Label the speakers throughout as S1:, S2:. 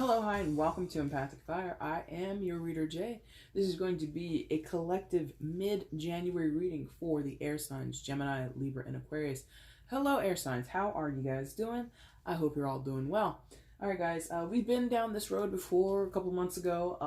S1: Hello, hi, and welcome to EmpathicFire. I am your reader, Jay. This is going to be a collective mid-January reading for the air signs, Gemini, Libra, and Aquarius. Hello, air signs. How are you guys doing? I hope you're all doing well. All right, guys, we've been down this road before a couple months ago.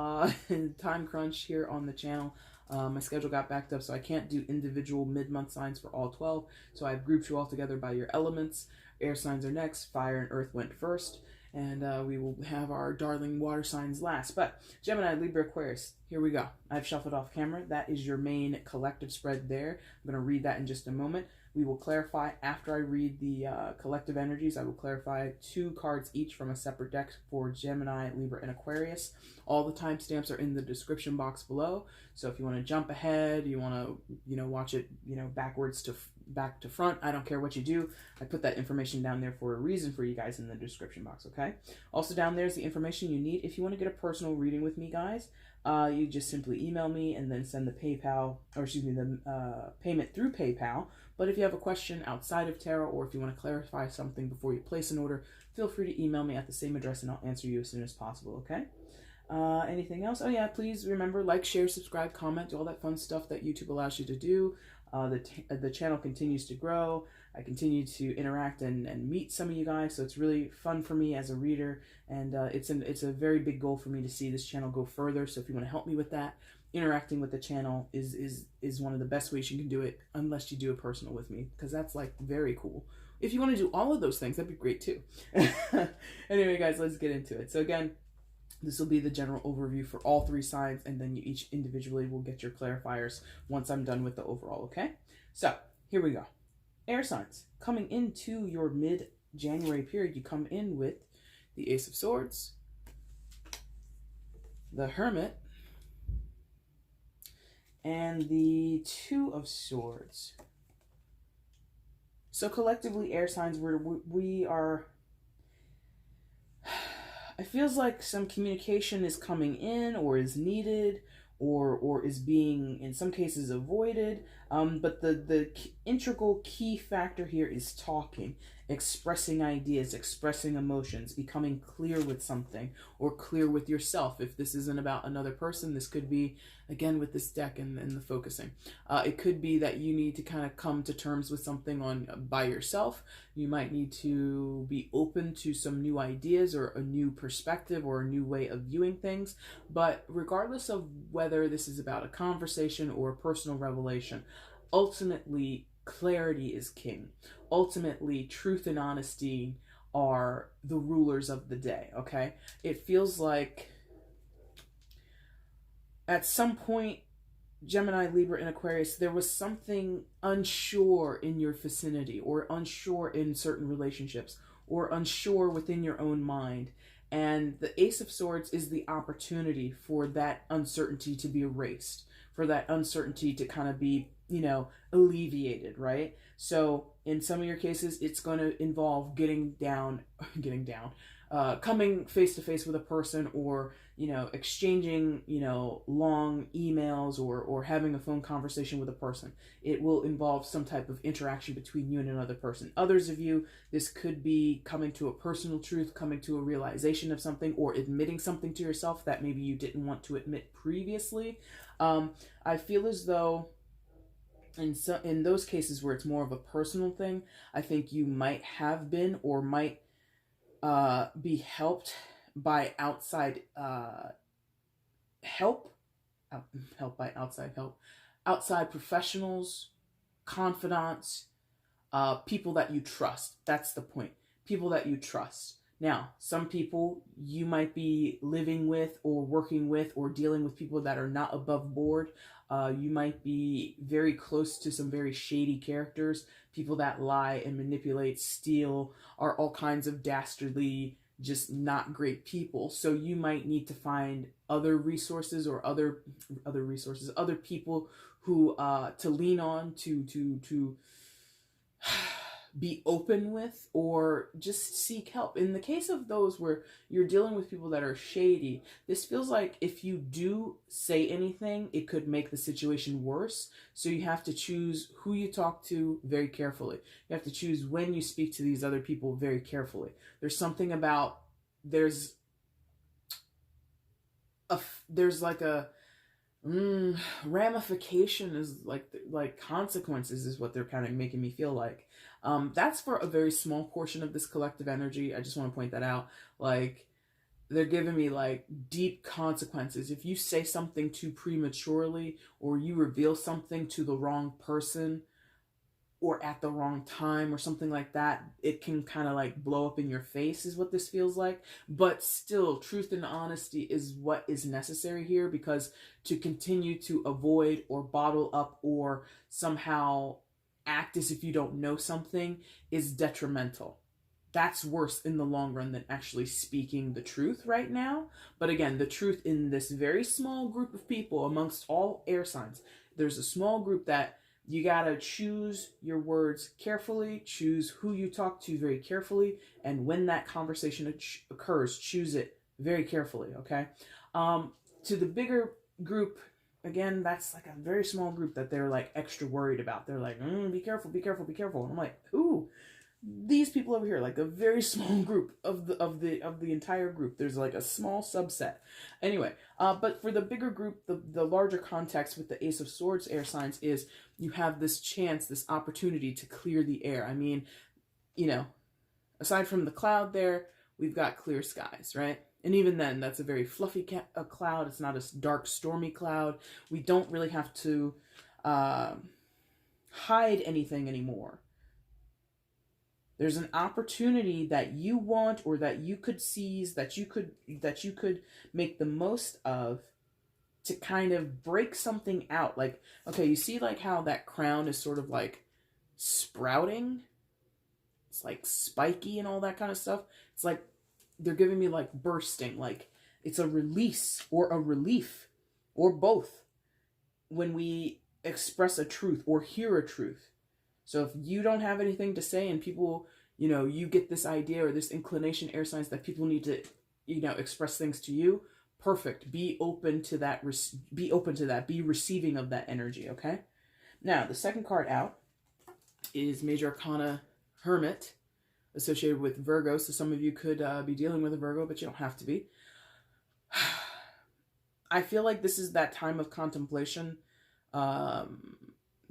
S1: Time crunch here on the channel. My schedule got backed up, so I can't do individual mid-month signs for all 12. So I've grouped you all together by your elements. Air signs are next. Fire and earth went first. And we will have our darling water signs last. But Gemini, Libra, Aquarius, here we go. I've shuffled off camera. That is your main collective spread there. I'm going to read that in just a moment. We will clarify after I read the collective energies. I will clarify 2 cards each from a separate deck for Gemini, Libra, and Aquarius. All the timestamps are in the description box below. So if you want to jump ahead, you want to, watch it, backwards to back to front, I don't care what you do. I put that information down there for a reason for you guys in the description box, okay? Also down there is the information you need. If you want to get a personal reading with me, guys, you just simply email me and then send the PayPal, or excuse me, the payment through PayPal. But if you have a question outside of tarot, or if you want to clarify something before you place an order, feel free to email me at the same address and I'll answer you as soon as possible, okay? Anything else? Oh yeah, please remember, like, share, subscribe, comment, all that fun stuff that YouTube allows you to do. The channel continues to grow. I continue to interact and meet some of you guys, so it's really fun for me as a reader, and it's a very big goal for me to see this channel go further. So if you want to help me with that, interacting with the channel is one of the best ways you can do it, unless you do a personal with me, because that's like very cool. If you want to do all of those things, that'd be great too. Anyway, guys, let's get into it. So again, this will be the general overview for all 3 signs, and then you each individually will get your clarifiers once I'm done with the overall, okay? So, here we go. Air signs. Coming into your mid-January period, you come in with the Ace of Swords, the Hermit, and the 2 of Swords. So collectively, air signs, we are... It feels like some communication is coming in or is needed or is being, in some cases, avoided. But the integral key factor here is talking, expressing ideas, expressing emotions, becoming clear with something or clear with yourself. If this isn't about another person, this could be, again, with this deck and the focusing. It could be that you need to kind of come to terms with something by yourself. You might need to be open to some new ideas or a new perspective or a new way of viewing things. But regardless of whether this is about a conversation or a personal revelation, ultimately, clarity is king. Ultimately, truth and honesty are the rulers of the day, okay? It feels like at some point, Gemini, Libra, and Aquarius, there was something unsure in your vicinity, or unsure in certain relationships, or unsure within your own mind. And the Ace of Swords is the opportunity for that uncertainty to be erased, for that uncertainty to kind of be, alleviated, right? So in some of your cases, it's going to involve coming face to face with a person, or, exchanging, long emails or having a phone conversation with a person. It will involve some type of interaction between you and another person. Others of you, this could be coming to a personal truth, coming to a realization of something, or admitting something to yourself that maybe you didn't want to admit previously. I feel as though in those cases where it's more of a personal thing, I think you might have been or might be helped by outside outside professionals, confidants, people that you trust. That's the point. People that you trust. Now, some people you might be living with or working with or dealing with people that are not above board. You might be very close to some very shady characters, people that lie and manipulate, steal, are all kinds of dastardly, just not great people. So you might need to find other resources or other people who to lean on, to be open with, or just seek help. In the case of those where you're dealing with people that are shady, this feels like if you do say anything, it could make the situation worse. So you have to choose who you talk to very carefully. You have to choose when you speak to these other people very carefully. There's something about, there's like a ramification, is like consequences is what they're kind of making me feel like. That's for a very small portion of this collective energy. I just want to point that out. Like, they're giving me like deep consequences. If you say something too prematurely, or you reveal something to the wrong person, or at the wrong time, or something like that, it can kind of like blow up in your face, is what this feels like. But still, truth and honesty is what is necessary here, because to continue to avoid or bottle up or somehow act as if you don't know something is detrimental. That's worse in the long run than actually speaking the truth right now. But again, the truth in this very small group of people amongst all air signs, there's a small group that you gotta choose your words carefully, choose who you talk to very carefully, and when that conversation occurs, choose it very carefully, okay? To the bigger group, again, that's like a very small group that they're like extra worried about. They're like, be careful, be careful, be careful. And I'm like, ooh, these people over here, like a very small group of the entire group. There's like a small subset. Anyway, but for the bigger group, the larger context with the Ace of Swords air signs is you have this chance, this opportunity to clear the air. I mean, you know, aside from the cloud there, we've got clear skies, right? And even then, that's a very fluffy cloud. It's not a dark, stormy cloud. We don't really have to hide anything anymore. There's an opportunity that you want, or that you could seize, that you could make the most of, to kind of break something out. Like, okay, you see like how that crown is sort of like sprouting? It's like spiky and all that kind of stuff. It's like they're giving me like bursting, like it's a release or a relief or both when we express a truth or hear a truth. So if you don't have anything to say, and people, you know, you get this idea or this inclination, air signs, that people need to, you know, express things to you, perfect. Be open to that. Be open to that. Be receiving of that energy, okay? Now, the second card out is Major Arcana Hermit, associated with Virgo. So some of you could be dealing with a Virgo, but you don't have to be. I feel like this is that time of contemplation.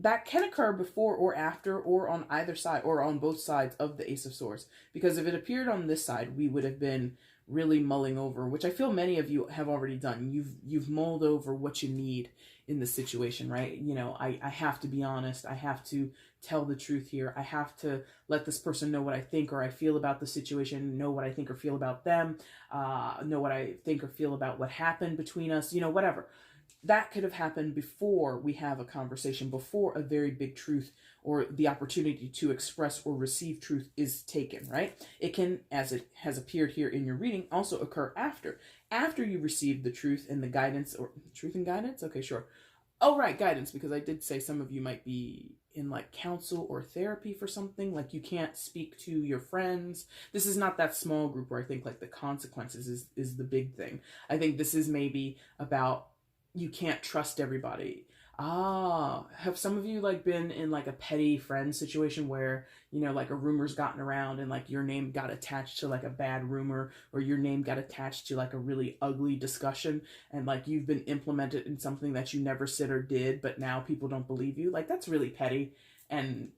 S1: That can occur before or after, or on either side, or on both sides of the Ace of Swords. Because if it appeared on this side, we would have been really mulling over, which I feel many of you have already done. You've mulled over what you need in the situation, right? You know, I have to be honest. I have to tell the truth here. I have to let this person know what I think or I feel about the situation, know what I think or feel about them, know what I think or feel about what happened between us, you know, whatever. That could have happened before we have a conversation, before a very big truth or the opportunity to express or receive truth is taken, right? It can, as it has appeared here in your reading, also occur after. After you receive the truth and the guidance, or truth and guidance? Okay, sure. Oh, right, guidance, because I did say some of you might be in like counsel or therapy for something, like you can't speak to your friends. This is not that small group where I think like the consequences is the big thing. I think this is maybe about you can't trust everybody. Have some of you like been in like a petty friend situation where, you know, like a rumor's gotten around and like your name got attached to like a bad rumor, or your name got attached to like a really ugly discussion, and like you've been implemented in something that you never said or did, but now people don't believe you? Like, that's really petty. And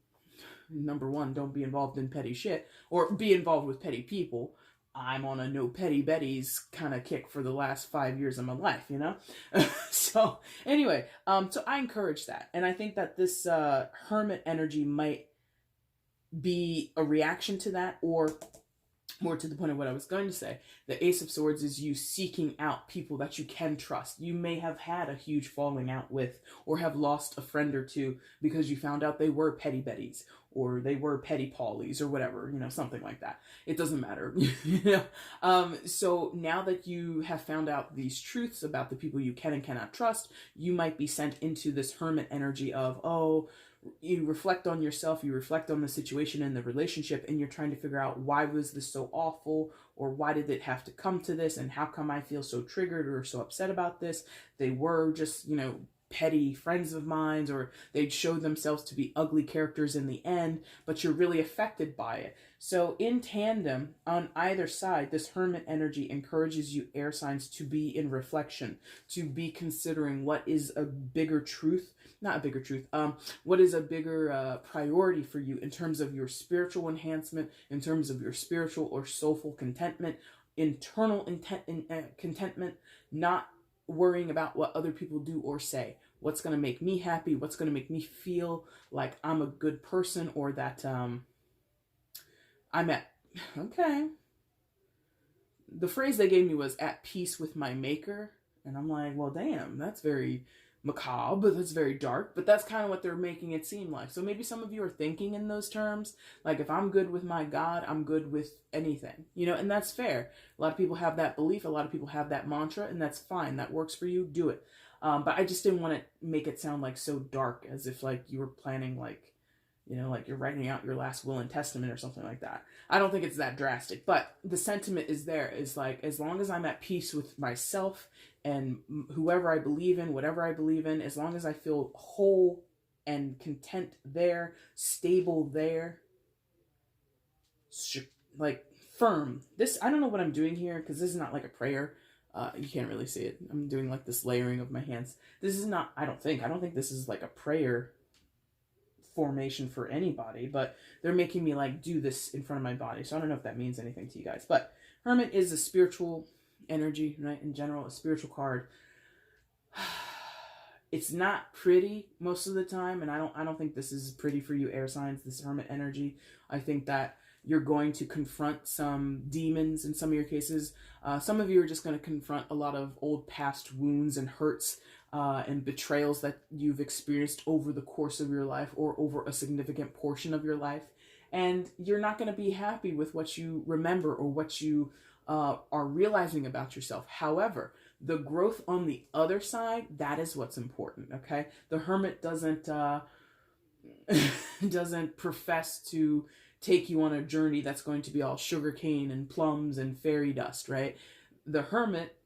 S1: number one, don't be involved in petty shit, or be involved with petty people. I'm on a no petty betties kind of kick for the last 5 years of my life, you know? So anyway, so I encourage that. And I think that this hermit energy might be a reaction to that, or more to the point of what I was going to say. The Ace of Swords is you seeking out people that you can trust. You may have had a huge falling out with, or have lost a friend or two because you found out they were petty betties, or they were petty Paulies, or whatever, you know, something like that. It doesn't matter. You know? So now that you have found out these truths about the people you can and cannot trust, you might be sent into this hermit energy of, oh, you reflect on yourself, you reflect on the situation and the relationship, and you're trying to figure out, why was this so awful, or why did it have to come to this, and how come I feel so triggered or so upset about this? They were just, you know, petty friends of mine, or they'd show themselves to be ugly characters in the end, but you're really affected by it. So in tandem, on either side, this Hermit energy encourages you air signs to be in reflection, to be considering what is a bigger truth, not a bigger truth, what is a bigger priority for you in terms of your spiritual enhancement, in terms of your spiritual or soulful contentment, internal contentment, not worrying about what other people do or say. What's going to make me happy? What's going to make me feel like I'm a good person, or that I'm at, okay. The phrase they gave me was at peace with my maker. And I'm like, well, damn, that's very macabre, that's very dark, but that's kind of what they're making it seem like. So maybe some of you are thinking in those terms, like, if I'm good with my God, I'm good with anything, you know, and that's fair. A lot of people have that belief, a lot of people have that mantra, and that's fine. That works for you, do it. But I just didn't want to make it sound like so dark, as if like you were planning, like, you know, like you're writing out your last will and testament or something like that. I don't think it's that drastic, but the sentiment is there. Is like, as long as I'm at peace with myself and whoever I believe in, whatever I believe in, as long as I feel whole and content there, stable there, like firm. This, I don't know what I'm doing here, because this is not like a prayer. You can't really see it. I'm doing like this layering of my hands. This is not, I don't think this is like a prayer formation for anybody, but they're making me like do this in front of my body. So I don't know if that means anything to you guys, but Hermit is a spiritual energy, right? In general, a spiritual card. It's not pretty most of the time, and I don't think this is pretty for you air signs, this Hermit energy. I think that you're going to confront some demons in some of your cases. Some of you are just going to confront a lot of old past wounds and hurts and betrayals that you've experienced over the course of your life, or over a significant portion of your life. And you're not going to be happy with what you remember or what you are realizing about yourself. However, the growth on the other side, that is what's important, okay? The Hermit doesn't doesn't profess to take you on a journey that's going to be all sugarcane and plums and fairy dust, right? The Hermit,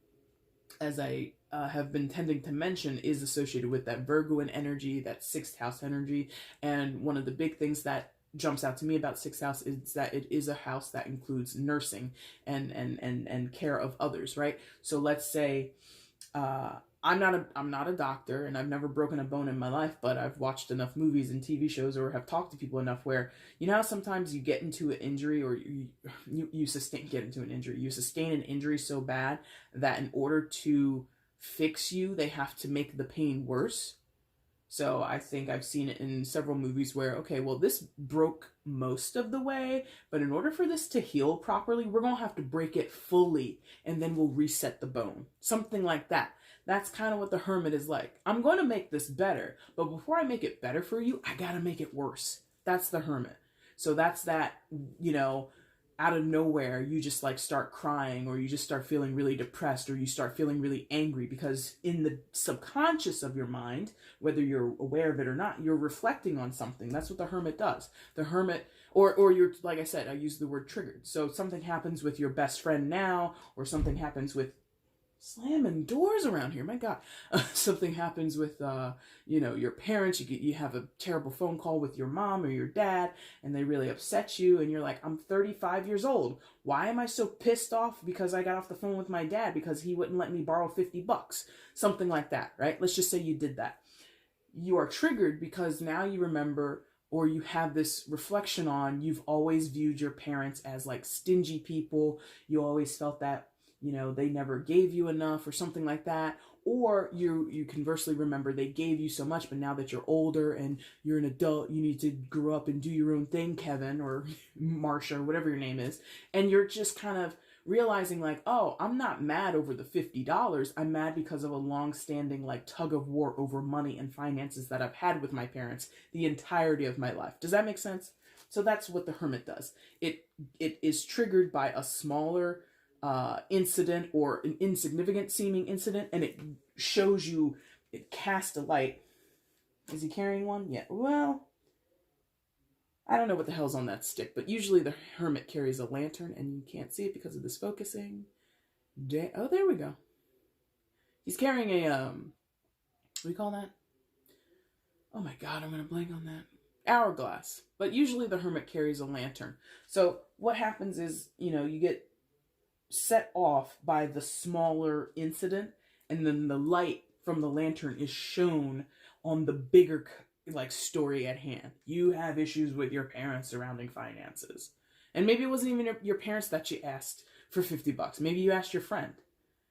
S1: as I have been tending to mention, is associated with that Virgoan energy, that sixth house energy. And one of the big things that jumps out to me about sixth house is that it is a house that includes nursing and care of others, right? So let's say I'm not a doctor, and I've never broken a bone in my life, but I've watched enough movies and TV shows, or have talked to people enough where, you know how sometimes you get into an injury, or you sustain an injury so bad that in order to fix you, they have to make the pain worse. So I think I've seen it in several movies where, okay, well, this broke most of the way, but in order for this to heal properly, we're going to have to break it fully, and then we'll reset the bone. Something like that. That's kind of what the Hermit is like. I'm going to make this better, but before I make it better for you, I got to make it worse. That's the Hermit. So that's that, you know, out of nowhere, you just like start crying, or you just start feeling really depressed, or you start feeling really angry, because in the subconscious of your mind, whether you're aware of it or not, you're reflecting on something. That's what the Hermit does. The Hermit, or you're, like I said, I use the word triggered. So something happens with your best friend now, or something happens with slamming doors around here, my God. Something happens with, you know, your parents. You have a terrible phone call with your mom or your dad, and they really upset you, and you're like, I'm 35 years old. Why am I so pissed off because I got off the phone with my dad because he wouldn't let me borrow $50? Something like that, right? Let's just say you did that. You are triggered because now you remember, or you have this reflection on, you've always viewed your parents as like stingy people. You always felt that, you know, they never gave you enough, or something like that. Or you conversely remember they gave you so much, but now that you're older and you're an adult, you need to grow up and do your own thing, Kevin or Marsha, or whatever your name is. And you're just kind of realizing like, oh, I'm not mad over the $50. I'm mad because of a long-standing like tug of war over money and finances that I've had with my parents the entirety of my life. Does that make sense? So that's what the Hermit does. It is triggered by a smaller incident, or an insignificant seeming incident, and it shows you, it casts a light. Is he carrying one? Yeah. Well, I don't know what the hell's on that stick, but usually the Hermit carries a lantern, and you can't see it because of this focusing. Oh, there we go. He's carrying do we call that? Oh my God, I'm going to blank on that. Hourglass. But usually the hermit carries a lantern. So what happens is, you get set off by the smaller incident, and then the light from the lantern is shown on the bigger story at hand. You have issues with your parents surrounding finances. And maybe it wasn't even your parents that you asked for $50. Maybe you asked your friend,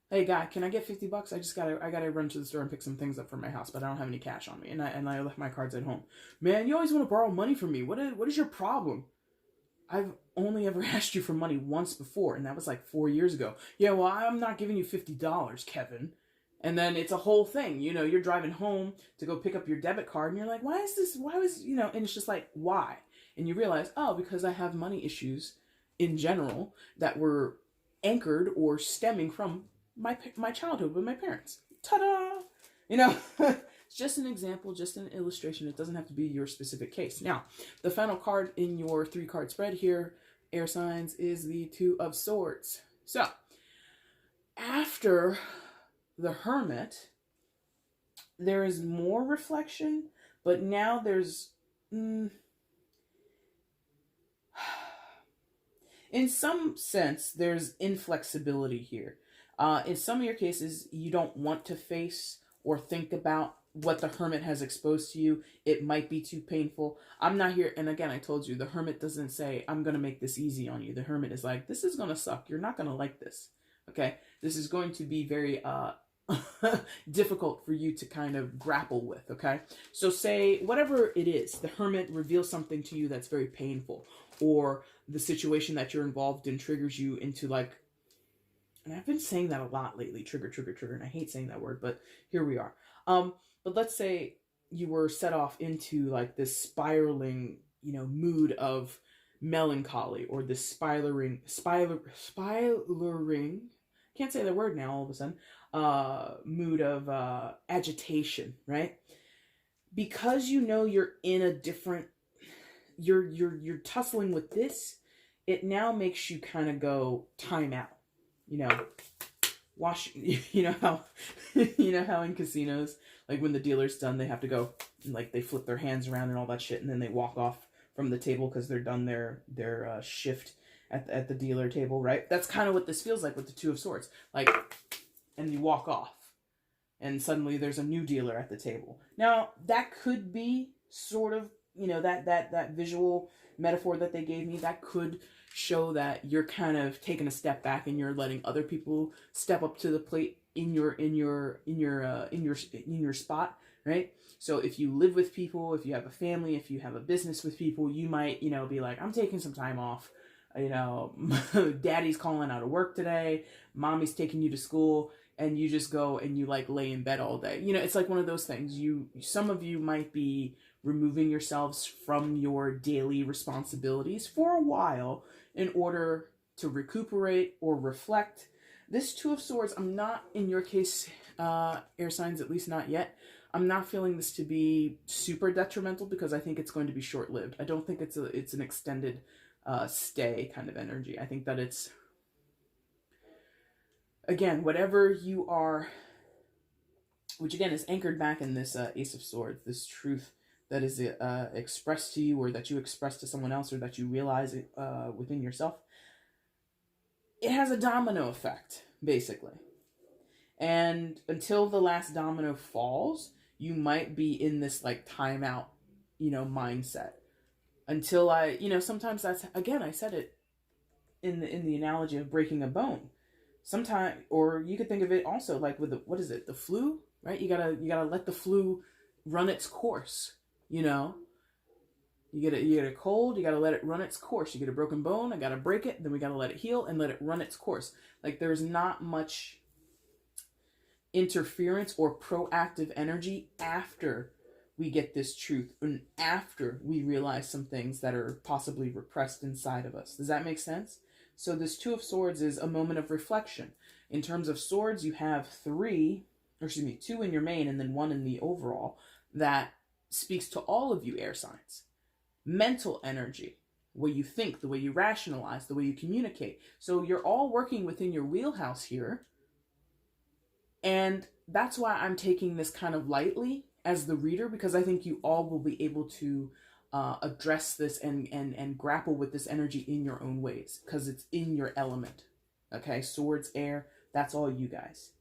S1: "Hey guy, can I get $50? I gotta run to the store and pick some things up for my house, but I don't have any cash on me, and I left my cards at home." "Man, you always want to borrow money from me. What is your problem?" "I've only ever asked you for money once before, and that was like 4 years ago." "Yeah, well, I'm not giving you $50, Kevin." And then it's a whole thing. You're driving home to go pick up your debit card, and you're like, why was, and it's just like, why? And you realize, oh, because I have money issues in general that were anchored or stemming from my childhood with my parents. Ta-da! It's just an example, just an illustration. It doesn't have to be your specific case. Now, the final card in your 3-card spread here, air signs, is the Two of Swords. So, after the Hermit, there is more reflection, but now there's, in some sense, there's inflexibility here. In some of your cases, you don't want to face or think about what the Hermit has exposed to you. It might be too painful. I'm not here, and again, I told you, the Hermit doesn't say, "I'm going to make this easy on you." The Hermit is like, this is going to suck. You're not going to like this, okay? This is going to be very difficult for you to kind of grapple with, okay? So say, whatever it is, the Hermit reveals something to you that's very painful, or the situation that you're involved in triggers you into and I've been saying that a lot lately, trigger, and I hate saying that word, but here we are. But let's say you were set off into this spiraling, mood of melancholy, or this spiraling, can't say the word now all of a sudden, mood of agitation, right? Because you're in a different, you're tussling with this, it now makes you kind of go time out. Wash, how in casinos, when the dealer's done, they have to go, and they flip their hands around and all that shit, and then they walk off from the table because they're done their shift at the dealer table, right? That's kind of what this feels like with the Two of Swords. And you walk off, and suddenly there's a new dealer at the table. Now, that could be sort of, that visual metaphor that they gave me, that could show that you're kind of taking a step back and you're letting other people step up to the plate in your spot, right? So if you live with people, if you have a family, if you have a business with people, you might, be like, "I'm taking some time off. Daddy's calling out of work today. Mommy's taking you to school." And you just go and you lay in bed all day. It's like one of those things. Some of you might be removing yourselves from your daily responsibilities for a while in order to recuperate or reflect. This Two of Swords, I'm not, in your case, air signs, at least not yet, I'm not feeling this to be super detrimental, because I think it's going to be short-lived. I don't think it's an extended stay kind of energy. I think that it's, again, whatever you are, which again is anchored back in this Ace of Swords, this truth that is expressed to you, or that you express to someone else, or that you realize within yourself, it has a domino effect, basically. And until the last domino falls, you might be in this timeout, mindset. Until sometimes that's, again, I said it in the analogy of breaking a bone. Sometimes, or you could think of it also with what is it, the flu, right? You gotta let the flu run its course. You get a cold, you gotta let it run its course. You get a broken bone, I gotta break it, then we gotta let it heal and let it run its course. There's not much interference or proactive energy after we get this truth, and after we realize some things that are possibly repressed inside of us. Does that make sense? So this Two of Swords is a moment of reflection. In terms of swords, you have two in your main and then one in the overall that speaks to all of you air signs. Mental energy, the way you think, the way you rationalize, the way you communicate. So you're all working within your wheelhouse here. And that's why I'm taking this kind of lightly as the reader, because I think you all will be able to address this and grapple with this energy in your own ways, because it's in your element. Okay, swords, air, that's all you guys.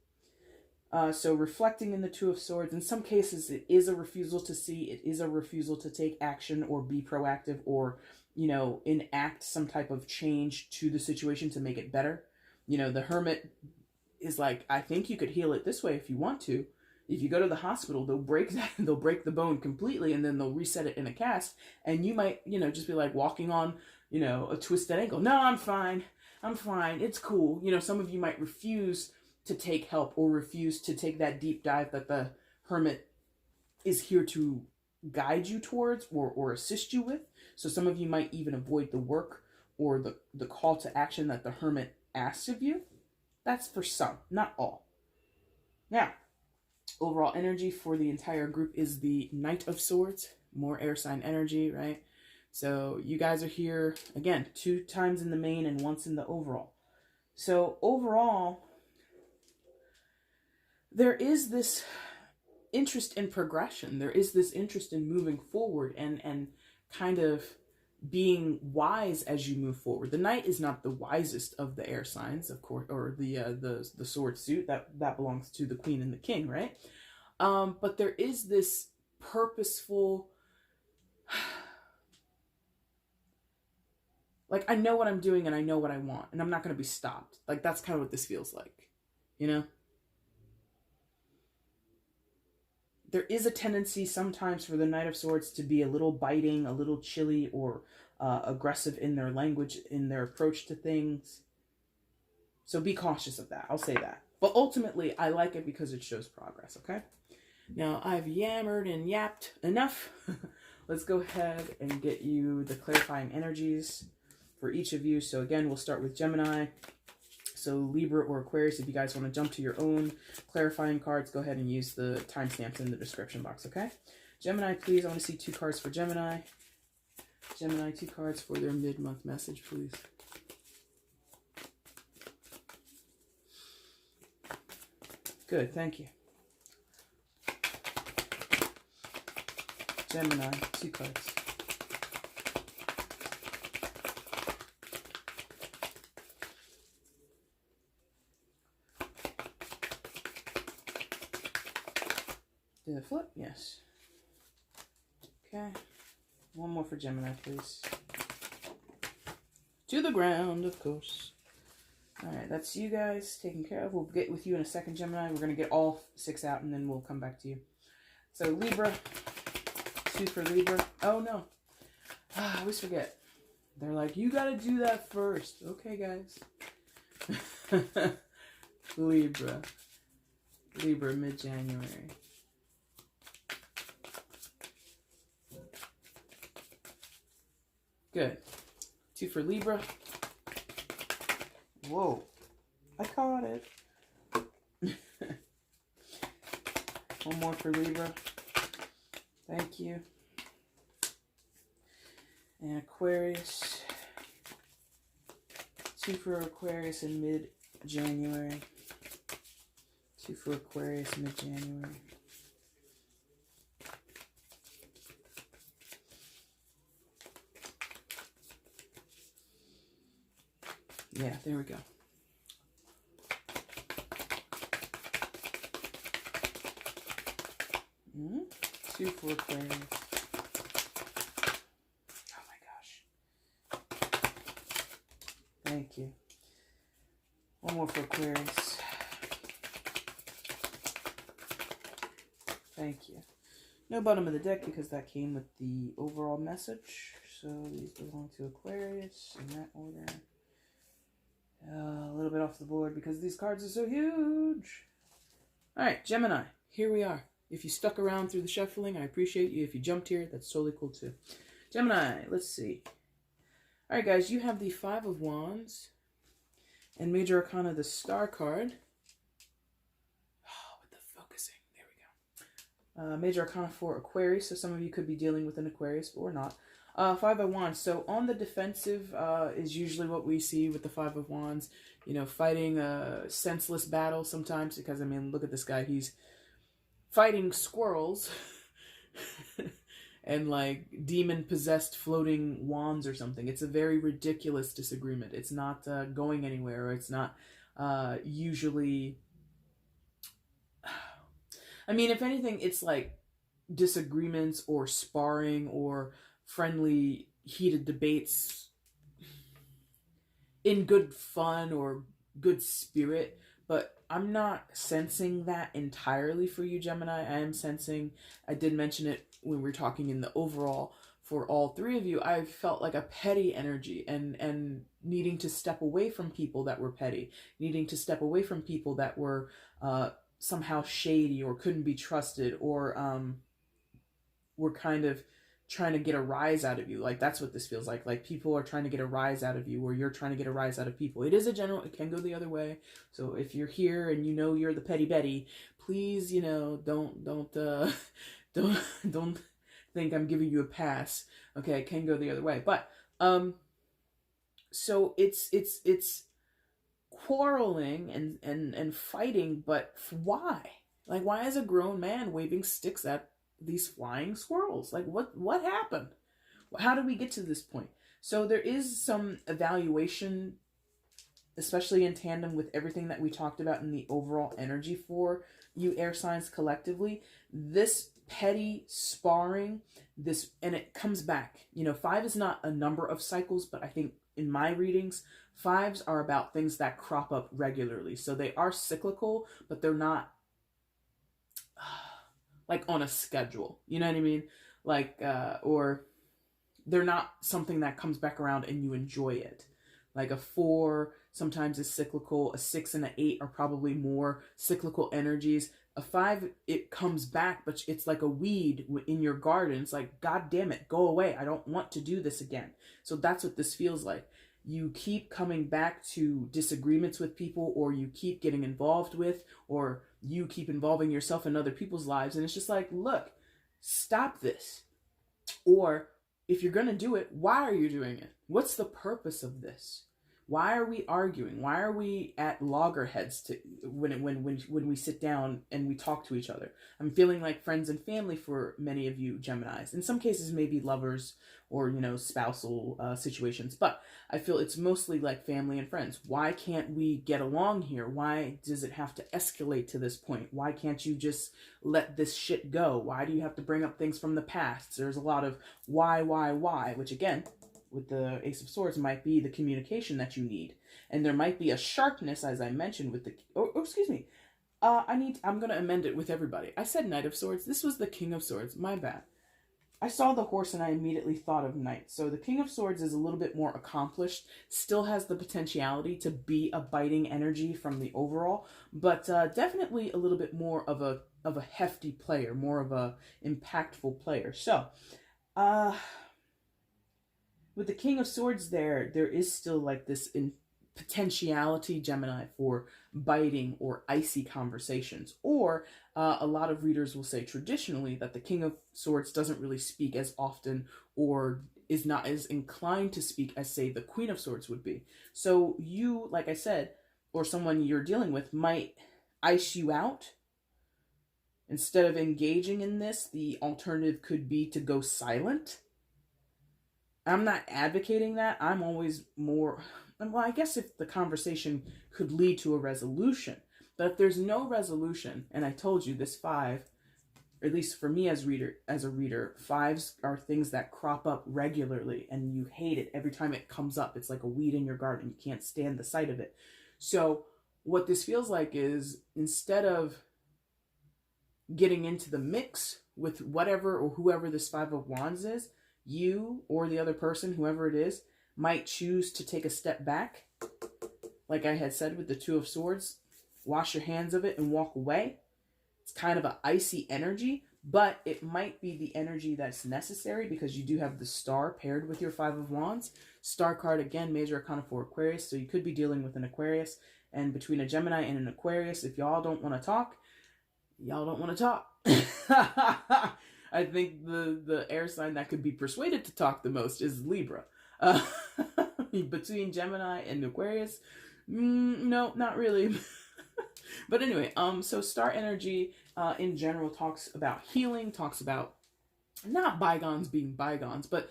S1: So reflecting in the Two of Swords, in some cases it is a refusal to see, it is a refusal to take action or be proactive or, you know, enact some type of change to the situation to make it better. You know, the Hermit is like, I think you could heal it this way if you want to. If you go to the hospital, they'll break the bone completely, and then they'll reset it in a cast, and you might, you know, just be like walking on, you know, a twisted ankle. No, I'm fine, it's cool. You know, some of you might refuse to take help or refuse to take that deep dive that the Hermit is here to guide you towards or assist you with. So some of you might even avoid the work or the call to action that the Hermit asks of you. That's for some, not all. Now, overall energy for the entire group is the Knight of Swords, more air sign energy, right? So you guys are here, again, 2 times in the main and once in the overall. So overall, there is this interest in progression. There is this interest in moving forward and kind of being wise as you move forward. The Knight is not the wisest of the air signs, of course, or the sword suit that belongs to the Queen and the King, right? But there is this purposeful, like, I know what I'm doing and I know what I want and I'm not going to be stopped. Like, that's kind of what this feels like, you know? There is a tendency sometimes for the Knight of Swords to be a little biting, a little chilly, or aggressive in their language, in their approach to things. So be cautious of that. I'll say that. But ultimately, I like it because it shows progress, okay? Now, I've yammered and yapped enough. Let's go ahead and get you the clarifying energies for each of you. So again, we'll start with Gemini. So Libra or Aquarius, if you guys want to jump to your own clarifying cards, go ahead and use the timestamps in the description box, okay? Gemini, please, I want to see 2 cards for Gemini. Gemini, 2 cards for their mid-month message, please. Good, thank you. Gemini, 2 cards. Did it flip? Yes. Okay. One more for Gemini, please. To the ground, of course. Alright, that's you guys taken care of. We'll get with you in a second, Gemini. We're going to get all 6 out, and then we'll come back to you. So, Libra. 2 for Libra. Oh, no. I always forget. They're like, you got to do that first. Okay, guys. Libra. Libra, mid-January. Good. 2 for Libra. Whoa. I caught it. One more for Libra. Thank you. And Aquarius. 2 for Aquarius in mid-January. 2 for Aquarius mid-January. Yeah, there we go. Mm-hmm. 2 for Aquarius. Oh my gosh. Thank you. One more for Aquarius. Thank you. No bottom of the deck because that came with the overall message. So these belong to Aquarius in that order. A little bit off the board because these cards are so huge. Alright, Gemini, here we are. If you stuck around through the shuffling, I appreciate you. If you jumped here, that's totally cool too. Gemini, let's see. Alright guys, you have the 5 of Wands and Major Arcana, the Star card. Oh, with the focusing. There we go. Major Arcana for Aquarius, so some of you could be dealing with an Aquarius or not. Five of Wands. So on the defensive is usually what we see with the Five of Wands. You know, fighting a senseless battle sometimes, because, I mean, look at this guy. He's fighting squirrels and, like, demon-possessed floating wands or something. It's a very ridiculous disagreement. It's not going anywhere, or it's not usually... I mean, if anything, it's like disagreements or sparring or friendly, heated debates in good fun or good spirit. But I'm not sensing that entirely for you, Gemini. I am sensing, I did mention it when we were talking in the overall, for all three of you, I felt like a petty energy and needing to step away from people that were petty, needing to step away from people that were somehow shady or couldn't be trusted, or were kind of trying to get a rise out of you. Like, that's what this feels like. Like, people are trying to get a rise out of you, or you're trying to get a rise out of people. It is a general, it can go the other way. So if you're here and you know you're the petty Betty, please, you know, don't don't think I'm giving you a pass. Okay, it can go the other way. But so it's quarreling and fighting, but why? Like, why is a grown man waving sticks at these flying squirrels? Like, what happened? How did we get to this point? So there is some evaluation, especially in tandem with everything that we talked about in the overall energy for you air signs collectively. This petty sparring, and it comes back. You know, 5 is not a number of cycles, but I think in my readings, 5s are about things that crop up regularly. So they are cyclical, but they're not like on a schedule. You know what I mean? Like, or they're not something that comes back around and you enjoy it. Like a 4 sometimes is cyclical. A 6 and an 8 are probably more cyclical energies. A 5, it comes back, but it's like a weed in your garden. It's like, God damn it, go away. I don't want to do this again. So that's what this feels like. You keep coming back to disagreements with people, or you keep getting involved with, or you keep involving yourself in other people's lives. And it's just like, look, stop this. Or if you're going to do it, why are you doing it? What's the purpose of this? Why are we arguing? Why are we at loggerheads when we sit down and we talk to each other? I'm feeling like friends and family for many of you Geminis. In some cases, maybe lovers or, you know, spousal situations. But I feel it's mostly like family and friends. Why can't we get along here? Why does it have to escalate to this point? Why can't you just let this shit go? Why do you have to bring up things from the past? There's a lot of why, which again, with the Ace of Swords, might be the communication that you need. And there might be a sharpness, as I mentioned, with the... Oh, excuse me. I'm going to amend it with everybody. I said Knight of Swords. This was the King of Swords. My bad. I saw the horse and I immediately thought of Knight. So the King of Swords is a little bit more accomplished. Still has the potentiality to be a biting energy from the overall. But definitely a little bit more of a hefty player. More of a impactful player. So... with the King of Swords there is still like this potentiality, Gemini, for biting or icy conversations. Or a lot of readers will say traditionally that the King of Swords doesn't really speak as often, or is not as inclined to speak as, say, the Queen of Swords would be. So you, like I said, or someone you're dealing with might ice you out. Instead of engaging in this, the alternative could be to go silent. I'm not advocating that. I'm always more, well, I guess if the conversation could lead to a resolution. But if there's no resolution, and I told you this 5, or at least for me as a reader, 5s are things that crop up regularly and you hate it every time it comes up. It's like a weed in your garden. You can't stand the sight of it. So what this feels like is, instead of getting into the mix with whatever or whoever this 5 of Wands is, you or the other person, whoever it is, might choose to take a step back. Like I had said with the 2 of Swords, wash your hands of it and walk away. It's kind of an icy energy, but it might be the energy that's necessary because you do have the Star paired with your 5 of Wands. Star card, again, major arcana for Aquarius, so you could be dealing with an Aquarius. And between a Gemini and an Aquarius, if y'all don't want to talk, y'all don't want to talk. I think the air sign that could be persuaded to talk the most is Libra. Uh, between Gemini and Aquarius, no, not really. But anyway, so star energy in general talks about healing, talks about not bygones being bygones, but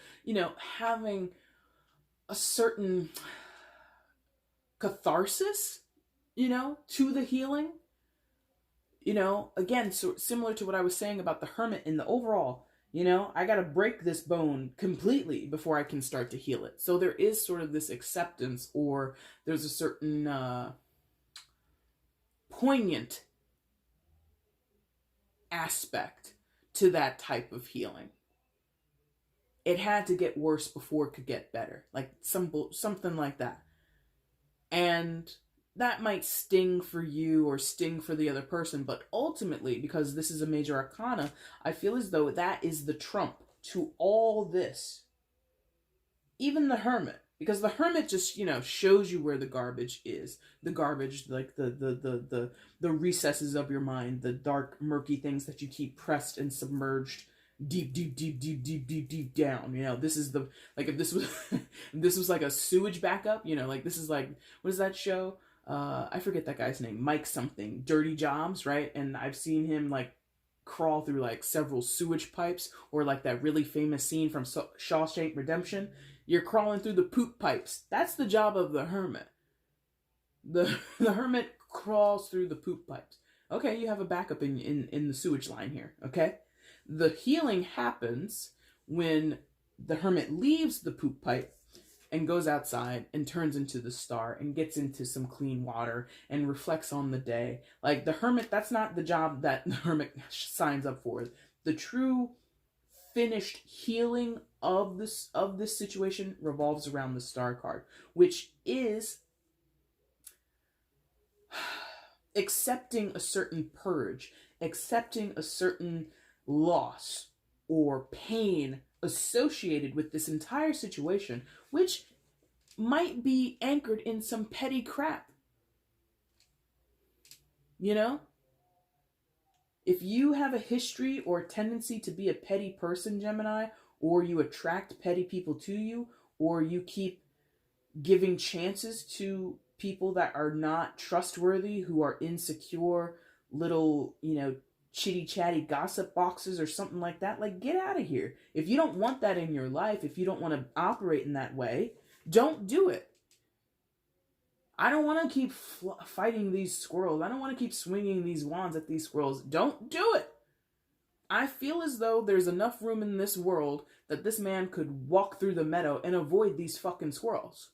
S1: having a certain catharsis, to the healing. Again, so similar to what I was saying about the hermit in the overall, I got to break this bone completely before I can start to heal it. So there is sort of this acceptance, or there's a certain poignant aspect to that type of healing. It had to get worse before it could get better, like something like that. And that might sting for you or sting for the other person, but ultimately, because this is a major arcana, I feel as though that is the trump to all this. Even the hermit, because the hermit just, shows you where the garbage is. The garbage, like the recesses of your mind, the dark, murky things that you keep pressed and submerged deep down. This is if this was if this was like a sewage backup, like this is like, what is that show? I forget that guy's name, Mike something, Dirty Jobs, right? And I've seen him like crawl through like several sewage pipes, or like that really famous scene from Shawshank Redemption. You're crawling through the poop pipes. That's the job of the hermit. The hermit crawls through the poop pipes. Okay, you have a backup in the sewage line here, okay? The healing happens when the hermit leaves the poop pipe and goes outside and turns into the star and gets into some clean water and reflects on the day. Like the hermit, that's not the job that the hermit signs up for. The true finished healing of this situation revolves around the star card, which is accepting a certain purge, accepting a certain loss or pain associated with this entire situation, which might be anchored in some petty crap. If you have a history or a tendency to be a petty person, Gemini, or you attract petty people to you, or you keep giving chances to people that are not trustworthy, who are insecure, little, chitty chatty gossip boxes or something like that, like get out of here. If you don't want that in your life, if you don't want to operate in that way, don't do it. I don't want to keep fighting these squirrels. I don't want to keep swinging these wands at these squirrels. Don't do it. I feel as though there's enough room in this world that this man could walk through the meadow and avoid these fucking squirrels.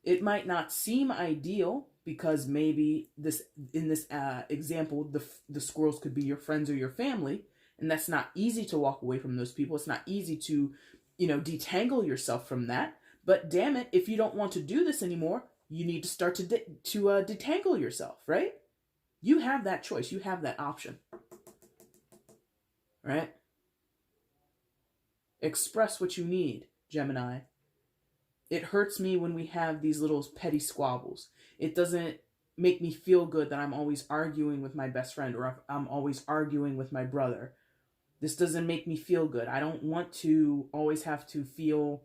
S1: It might not seem ideal, because maybe in this example, the squirrels could be your friends or your family, and that's not easy to walk away from those people. It's not easy to, detangle yourself from that. But damn it, if you don't want to do this anymore, you need to start to detangle yourself, right? You have that choice. You have that option, right? Express what you need, Gemini. It hurts me when we have these little petty squabbles. It doesn't make me feel good that I'm always arguing with my best friend, or I'm always arguing with my brother. This doesn't make me feel good. I don't want to always have to feel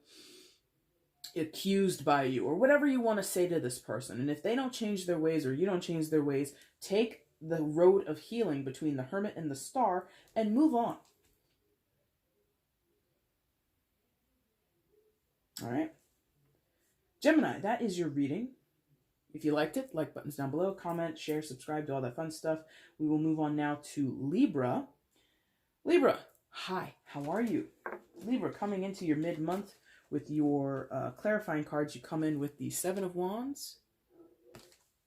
S1: accused by you, or whatever you want to say to this person. And if they don't change their ways, or you don't change their ways, take the road of healing between the hermit and the star and move on. All right. Gemini, that is your reading. If you liked it, like buttons down below, comment, share, subscribe, do all that fun stuff. We will move on now to Libra. Libra, hi, how are you? Libra, coming into your mid-month with your clarifying cards. You come in with the Seven of Wands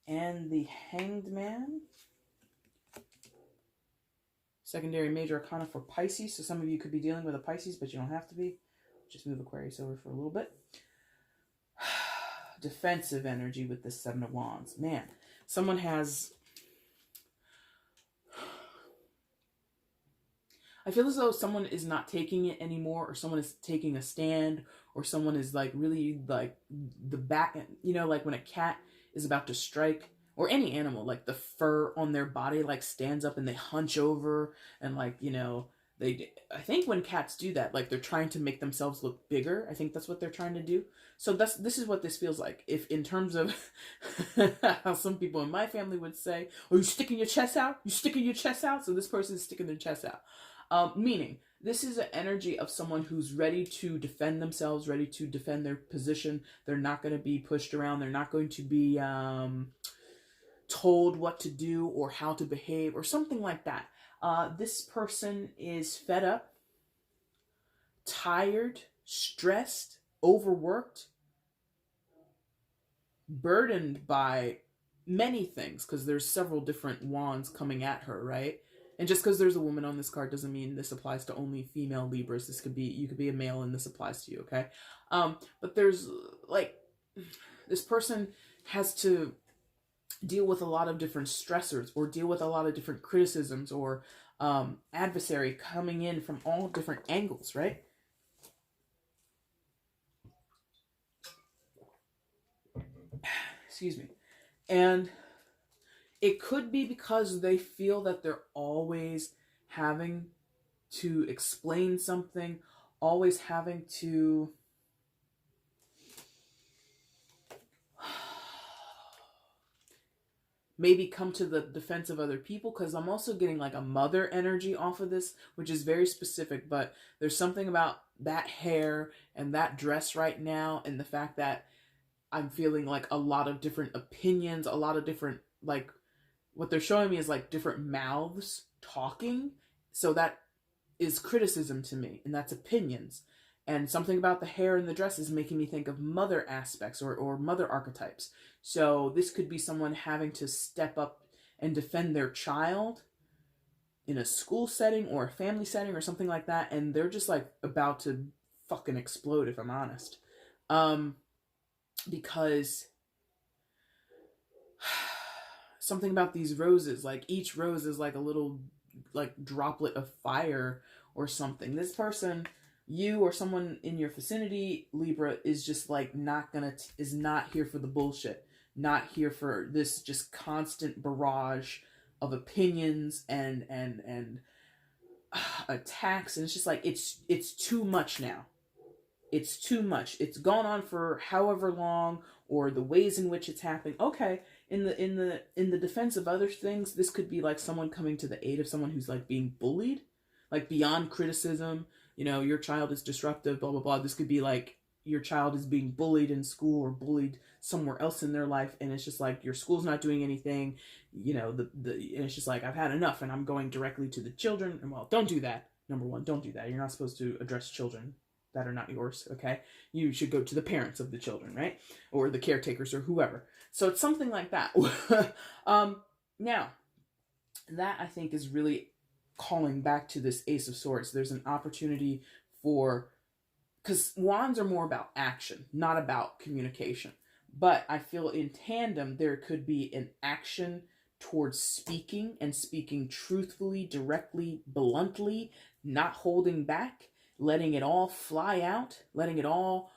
S1: and the Hanged Man. Secondary major arcana for Pisces. So some of you could be dealing with a Pisces, but you don't have to be. Just move Aquarius over for a little bit. Defensive energy with the Seven of Wands. Man, someone has... I feel as though someone is not taking it anymore, or someone is taking a stand, or someone is like really like the back, like when a cat is about to strike, or any animal, like the fur on their body like stands up and they hunch over, and like, I think when cats do that, like they're trying to make themselves look bigger. I think that's what they're trying to do. So this is what this feels like. If in terms of how some people in my family would say, "Are you sticking your chest out? You sticking your chest out?" So this person is sticking their chest out. Meaning this is an energy of someone who's ready to defend themselves, ready to defend their position. They're not going to be pushed around. They're not going to be told what to do or how to behave or something like that. This person is fed up, tired, stressed, overworked, burdened by many things, because there's several different wands coming at her, right? And just because there's a woman on this card doesn't mean this applies to only female Libras. You could be a male and this applies to you, okay? But there's like, this person has to deal with a lot of different stressors, or deal with a lot of different criticisms, or adversary coming in from all different angles, right? Excuse me. And it could be because they feel that they're always having to explain something, always having to maybe come to the defense of other people, because I'm also getting like a mother energy off of this, which is very specific, but there's something about that hair and that dress right now, and the fact that I'm feeling like a lot of different opinions, a lot of different, like, what they're showing me is like different mouths talking. So that is criticism to me, and that's opinions. And something about the hair and the dress is making me think of mother aspects, or mother archetypes. So this could be someone having to step up and defend their child in a school setting or a family setting or something like that. And they're just like about to fucking explode, if I'm honest. Because something about these roses, like each rose is like a little like droplet of fire or something. This person, you or someone in your vicinity, Libra, is just like is not here for the bullshit, not here for this just constant barrage of opinions and attacks. And it's just like it's too much now. It's too much. It's gone on for however long, or the ways in which it's happening. Okay, in the defense of other things, this could be like someone coming to the aid of someone who's like being bullied, like beyond criticism. You know, your child is disruptive, blah blah blah. This could be like your child is being bullied in school or bullied somewhere else in their life, and it's just like your school's not doing anything. You know, and it's just like, I've had enough, and I'm going directly to the children. And well, don't do that. Number one, don't do that. You're not supposed to address children that are not yours, okay? You should go to the parents of the children, right? Or the caretakers or whoever. So it's something like that. Now, that I think is really calling back to this Ace of Swords. There's an opportunity for, because wands are more about action, not about communication. But I feel in tandem, there could be an action towards speaking, and speaking truthfully, directly, bluntly, not holding back, letting it all fly out, letting it all,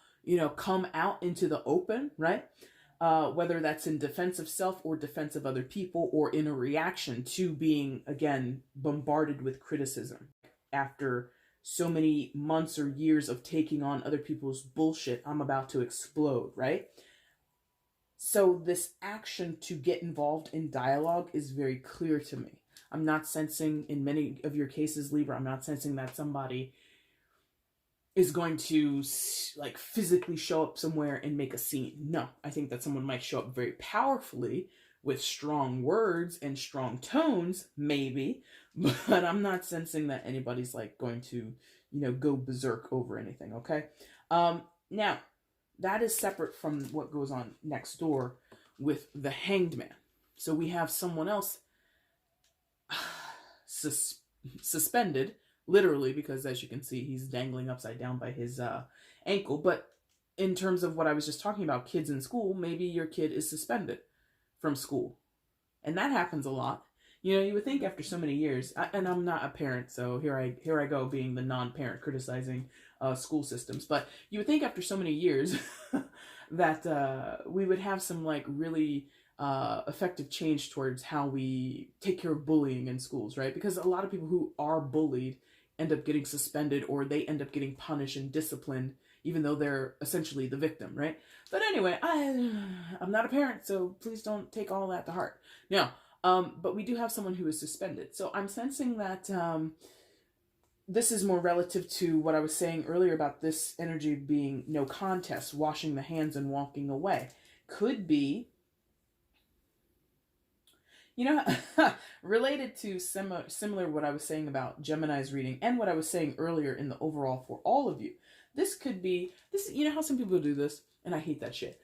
S1: come out into the open, right? Whether that's in defense of self or defense of other people, or in a reaction to being, again, bombarded with criticism. After so many months or years of taking on other people's bullshit, I'm about to explode, right? So this action to get involved in dialogue is very clear to me. I'm not sensing, in many of your cases, Libra, I'm not sensing that somebody is going to like physically show up somewhere and make a scene. No, I think that someone might show up very powerfully with strong words and strong tones, maybe, but I'm not sensing that anybody's like going to, go berserk over anything, okay? Now, that is separate from what goes on next door with the Hanged Man. So we have someone else suspended, literally, because as you can see, he's dangling upside down by his ankle. But in terms of what I was just talking about, kids in school, maybe your kid is suspended from school. And that happens a lot. You would think after so many years, and I'm not a parent, so here I go being the non-parent criticizing school systems, but you would think after so many years that we would have some like really effective change towards how we take care of bullying in schools, right? Because a lot of people who are bullied end up getting suspended or they end up getting punished and disciplined, even though they're essentially the victim, right? But anyway, I'm not a parent, so please don't take all that to heart. Now, but we do have someone who is suspended. So I'm sensing that this is more relative to what I was saying earlier about this energy being no contest, washing the hands and walking away. Could be, you know, related to similar what I was saying about Gemini's reading and what I was saying earlier in the overall for all of you. This could be, you know how some people do this? And I hate that shit.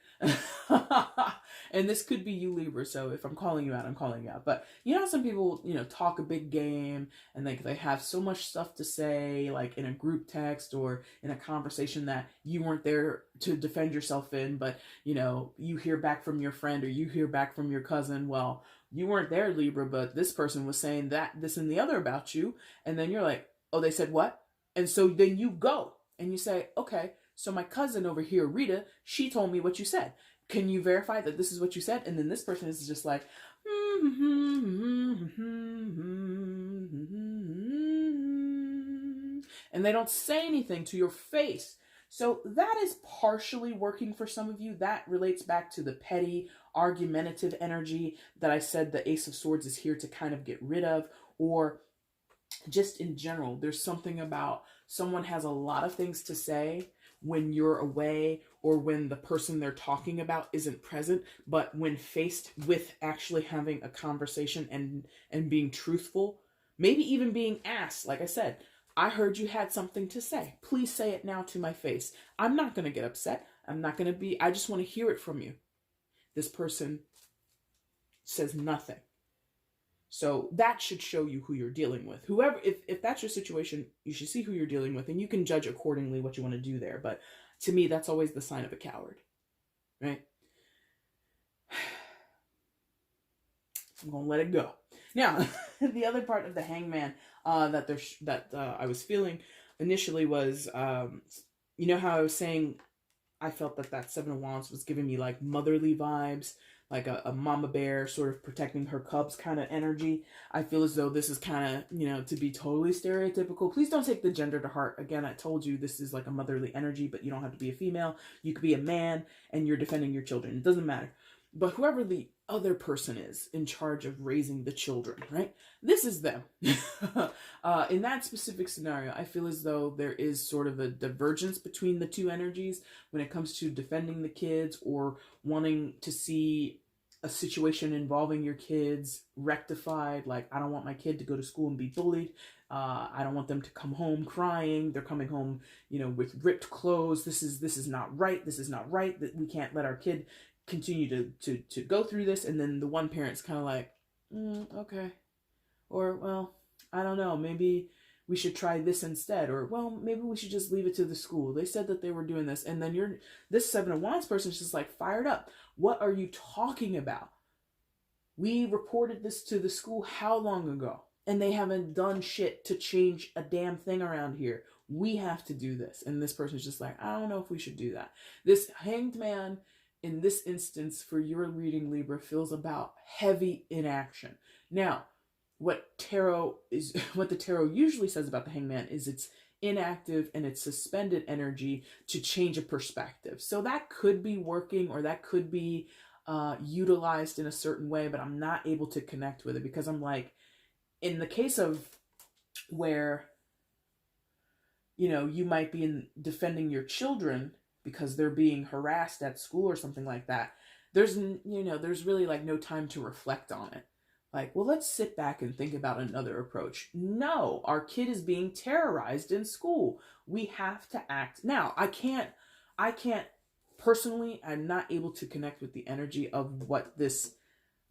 S1: And this could be you, Libra, so if I'm calling you out, I'm calling you out. But you know how some people, you know, talk a big game and they have so much stuff to say, like in a group text or in a conversation that you weren't there to defend yourself in, but, you know, you hear back from your friend or you hear back from your cousin. Well, you weren't there, Libra, but this person was saying that, this, and the other about you. And then you're like, oh, they said what? And so then you go and you say, okay, so my cousin over here, Rita, she told me what you said. Can you verify that this is what you said? And then this person is just like, and they don't say anything to your face. So that is partially working for some of you. That relates back to the petty, argumentative energy that I said the Ace of Swords is here to kind of get rid of, or just in general, there's something about someone has a lot of things to say when you're away or when the person they're talking about isn't present, but when faced with actually having a conversation and being truthful, maybe even being asked, like I said, I heard you had something to say. Please say it now to my face. I'm not going to get upset. I just want to hear it from you. This person says nothing. So that should show you who you're dealing with. Whoever, if that's your situation, you should see who you're dealing with and you can judge accordingly what you want to do there. But to me, that's always the sign of a coward, right? I'm going to let it go. Now, the other part of the Hangman that I was feeling initially was, you know how I was saying I felt that Seven of Wands was giving me like motherly vibes, like a mama bear sort of protecting her cubs kind of energy. I feel as though this is kind of, you know, to be totally stereotypical. Please don't take the gender to heart. Again, I told you this is like a motherly energy, but you don't have to be a female. You could be a man and you're defending your children. It doesn't matter. But whoever the other person is in charge of raising the children, right? This is them. In that specific scenario, I feel as though there is sort of a divergence between the two energies when it comes to defending the kids or wanting to see a situation involving your kids rectified. Like, I don't want my kid to go to school and be bullied. I don't want them to come home crying. They're coming home, you know, with ripped clothes. This is not right. This is not right. That we can't let our kid continue to go through this. And then the one parent's kind of like, okay. Or, well, I don't know, maybe we should try this instead. Or, well, maybe we should just leave it to the school. They said that they were doing this. And then this Seven of Wands person is just like fired up. What are you talking about? We reported this to the school how long ago? And they haven't done shit to change a damn thing around here. We have to do this. And this person's just like, I don't know if we should do that. This Hanged Man, in this instance, for your reading, Libra, feels about heavy inaction. Now, what the tarot usually says about the Hangman is it's inactive and it's suspended energy to change a perspective. So that could be working, or that could be utilized in a certain way, but I'm not able to connect with it because I'm like, in the case of where, you know, you might be defending your children because they're being harassed at school or something like that, there's really like no time to reflect on it. Like, well, let's sit back and think about another approach. No, our kid is being terrorized in school. We have to act. Now, I can't personally, I'm not able to connect with the energy of what this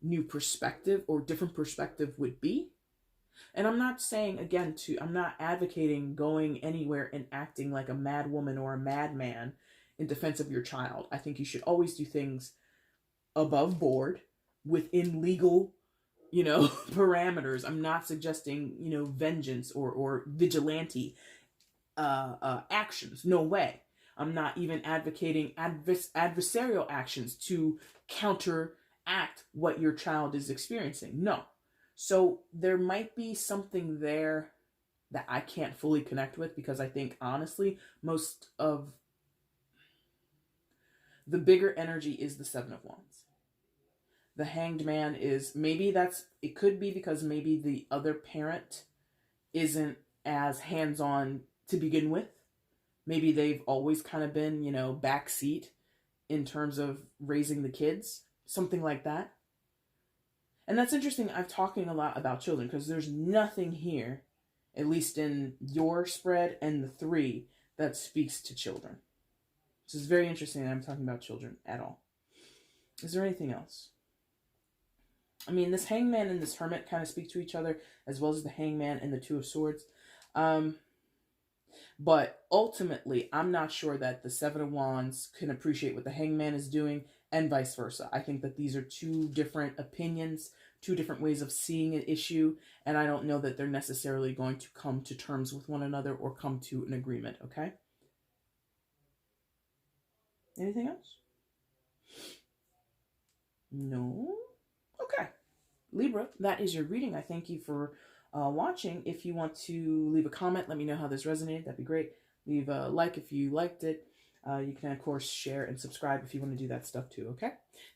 S1: new perspective or different perspective would be. And I'm not saying, again, I'm not advocating going anywhere and acting like a mad woman or a madman in defense of your child. I think you should always do things above board within legal, you know, parameters. I'm not suggesting, you know, vengeance or vigilante actions. No way. I'm not even advocating adversarial actions to counteract what your child is experiencing. No. So there might be something there that I can't fully connect with, because I think honestly most of the bigger energy is the Seven of Wands. The Hanged Man is, maybe it could be because maybe the other parent isn't as hands-on to begin with. Maybe they've always kind of been, backseat in terms of raising the kids, something like that. And that's interesting. I'm talking a lot about children because there's nothing here, at least in your spread and the 3, that speaks to children. This is very interesting that I'm talking about children at all. Is there anything else? I mean, this Hangman and this Hermit kind of speak to each other, as well as the Hangman and the Two of Swords. But ultimately, I'm not sure that the Seven of Wands can appreciate what the Hangman is doing, and vice versa. I think that these are 2 different opinions, 2 different ways of seeing an issue, and I don't know that they're necessarily going to come to terms with one another or come to an agreement, okay? Anything else? No? Okay. Libra, that is your reading. I thank you for watching. If you want to leave a comment, let me know how this resonated. That'd be great. Leave a like if you liked it. You can, of course, share and subscribe if you want to do that stuff too, okay?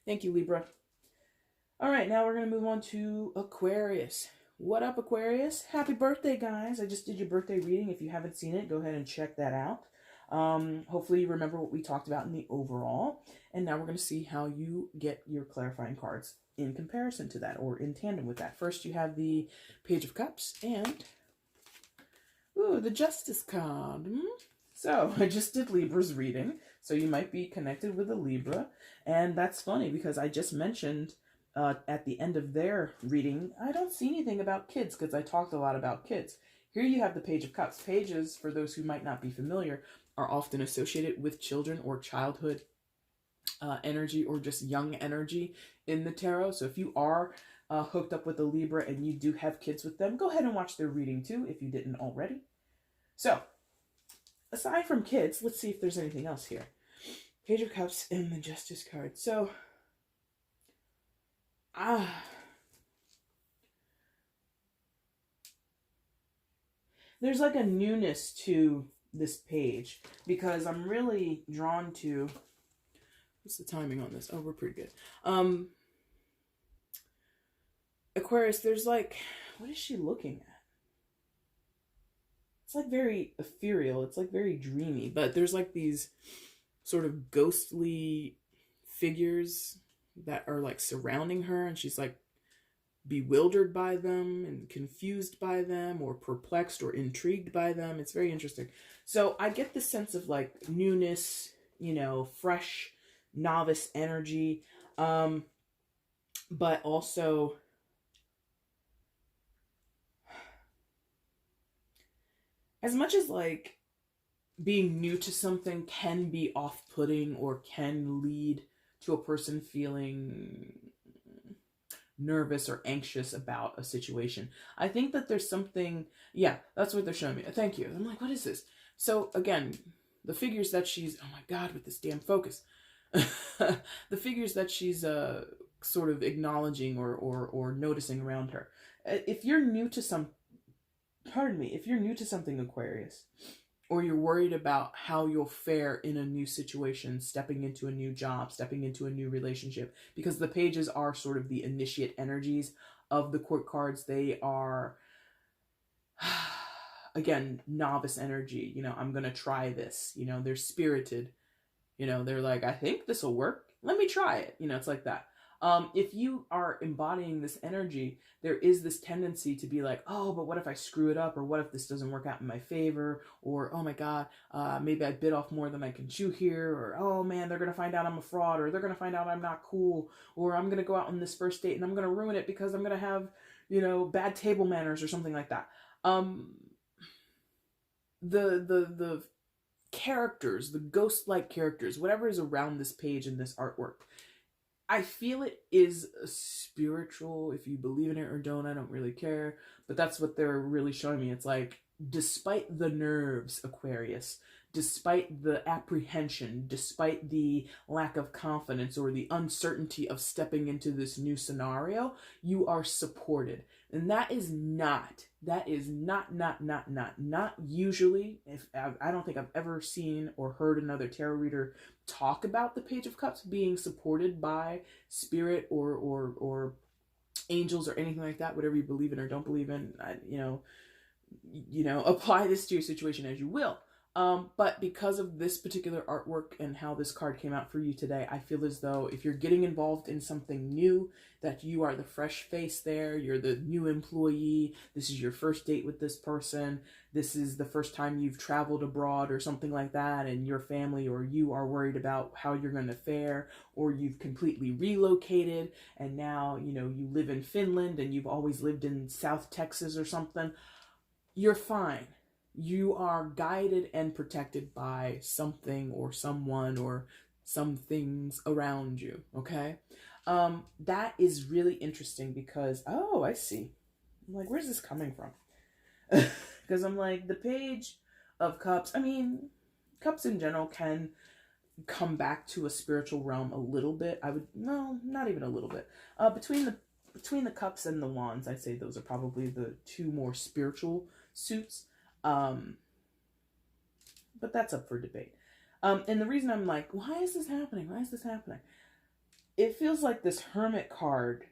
S1: Thank you, Libra. All right, now we're going to move on to Aquarius. What up, Aquarius? Happy birthday, guys. I just did your birthday reading. If you haven't seen it, go ahead and check that out. Hopefully you remember what we talked about in the overall. And now we're going to see how you get your clarifying cards in comparison to that, or in tandem with that. First, you have the Page of Cups and the Justice card. So I just did Libra's reading, so you might be connected with a Libra. And that's funny because I just mentioned at the end of their reading, I don't see anything about kids because I talked a lot about kids. Here you have the Page of Cups. Pages, for those who might not be familiar, are often associated with children or childhood energy, or just young energy in the tarot. So if you are hooked up with a Libra and you do have kids with them, go ahead and watch their reading too if you didn't already. So aside from kids, let's see if there's anything else here. Page of Cups and the Justice card. So there's like a newness to this page because I'm really drawn to, what's the timing on this? Oh, we're pretty good. Aquarius, there's like, what is she looking at? It's like very ethereal. It's like very dreamy, but there's like these sort of ghostly figures that are like surrounding her, and she's like bewildered by them and confused by them or perplexed or intrigued by them. It's very interesting. So I get the sense of like newness, fresh novice energy, but also as much as like being new to something can be off-putting or can lead to a person feeling nervous or anxious about a situation, I think that there's something, yeah, that's what they're showing me. Thank you. I'm like, what is this? So again, the figures that she's, oh my God, with this damn focus, the figures that she's sort of acknowledging or noticing around her. If you're new to if you're new to something, Aquarius, or you're worried about how you'll fare in a new situation, stepping into a new job, stepping into a new relationship, because the pages are sort of the initiate energies of the court cards. They are, again, novice energy. I'm going to try this. They're spirited. They're like, I think this will work. Let me try it. It's like that. If you are embodying this energy, there is this tendency to be like, oh, but what if I screw it up? Or what if this doesn't work out in my favor? Or, oh my God, maybe I bit off more than I can chew here. Or, oh man, they're going to find out I'm a fraud. Or they're going to find out I'm not cool. Or I'm going to go out on this first date and I'm going to ruin it because I'm going to have, bad table manners or something like that. The characters, the ghost-like characters, whatever is around this page in this artwork, I feel it is spiritual. If you believe in it or don't, I don't really care. But that's what they're really showing me. It's like, despite the nerves, Aquarius, despite the apprehension, despite the lack of confidence or the uncertainty of stepping into this new scenario, you are supported. And that is not usually, if I don't think I've ever seen or heard another tarot reader talk about the Page of Cups being supported by spirit or angels or anything like that, whatever you believe in or don't believe in. Apply this to your situation as you will. But because of this particular artwork and how this card came out for you today, I feel as though if you're getting involved in something new, that you are the fresh face there, you're the new employee, this is your first date with this person, this is the first time you've traveled abroad or something like that, and your family or you are worried about how you're going to fare, or you've completely relocated and now, you live in Finland and you've always lived in South Texas or something, you're fine. You are guided and protected by something or someone or some things around you, okay? That is really interesting because, oh, I see. I'm like, where's this coming from? Because I'm like, the Page of Cups, cups in general can come back to a spiritual realm a little bit. No, not even a little bit. Between the cups and the wands, I'd say those are probably the two more spiritual suits. But that's up for debate. And the reason I'm like, why is this happening? Why is this happening? It feels like this Hermit card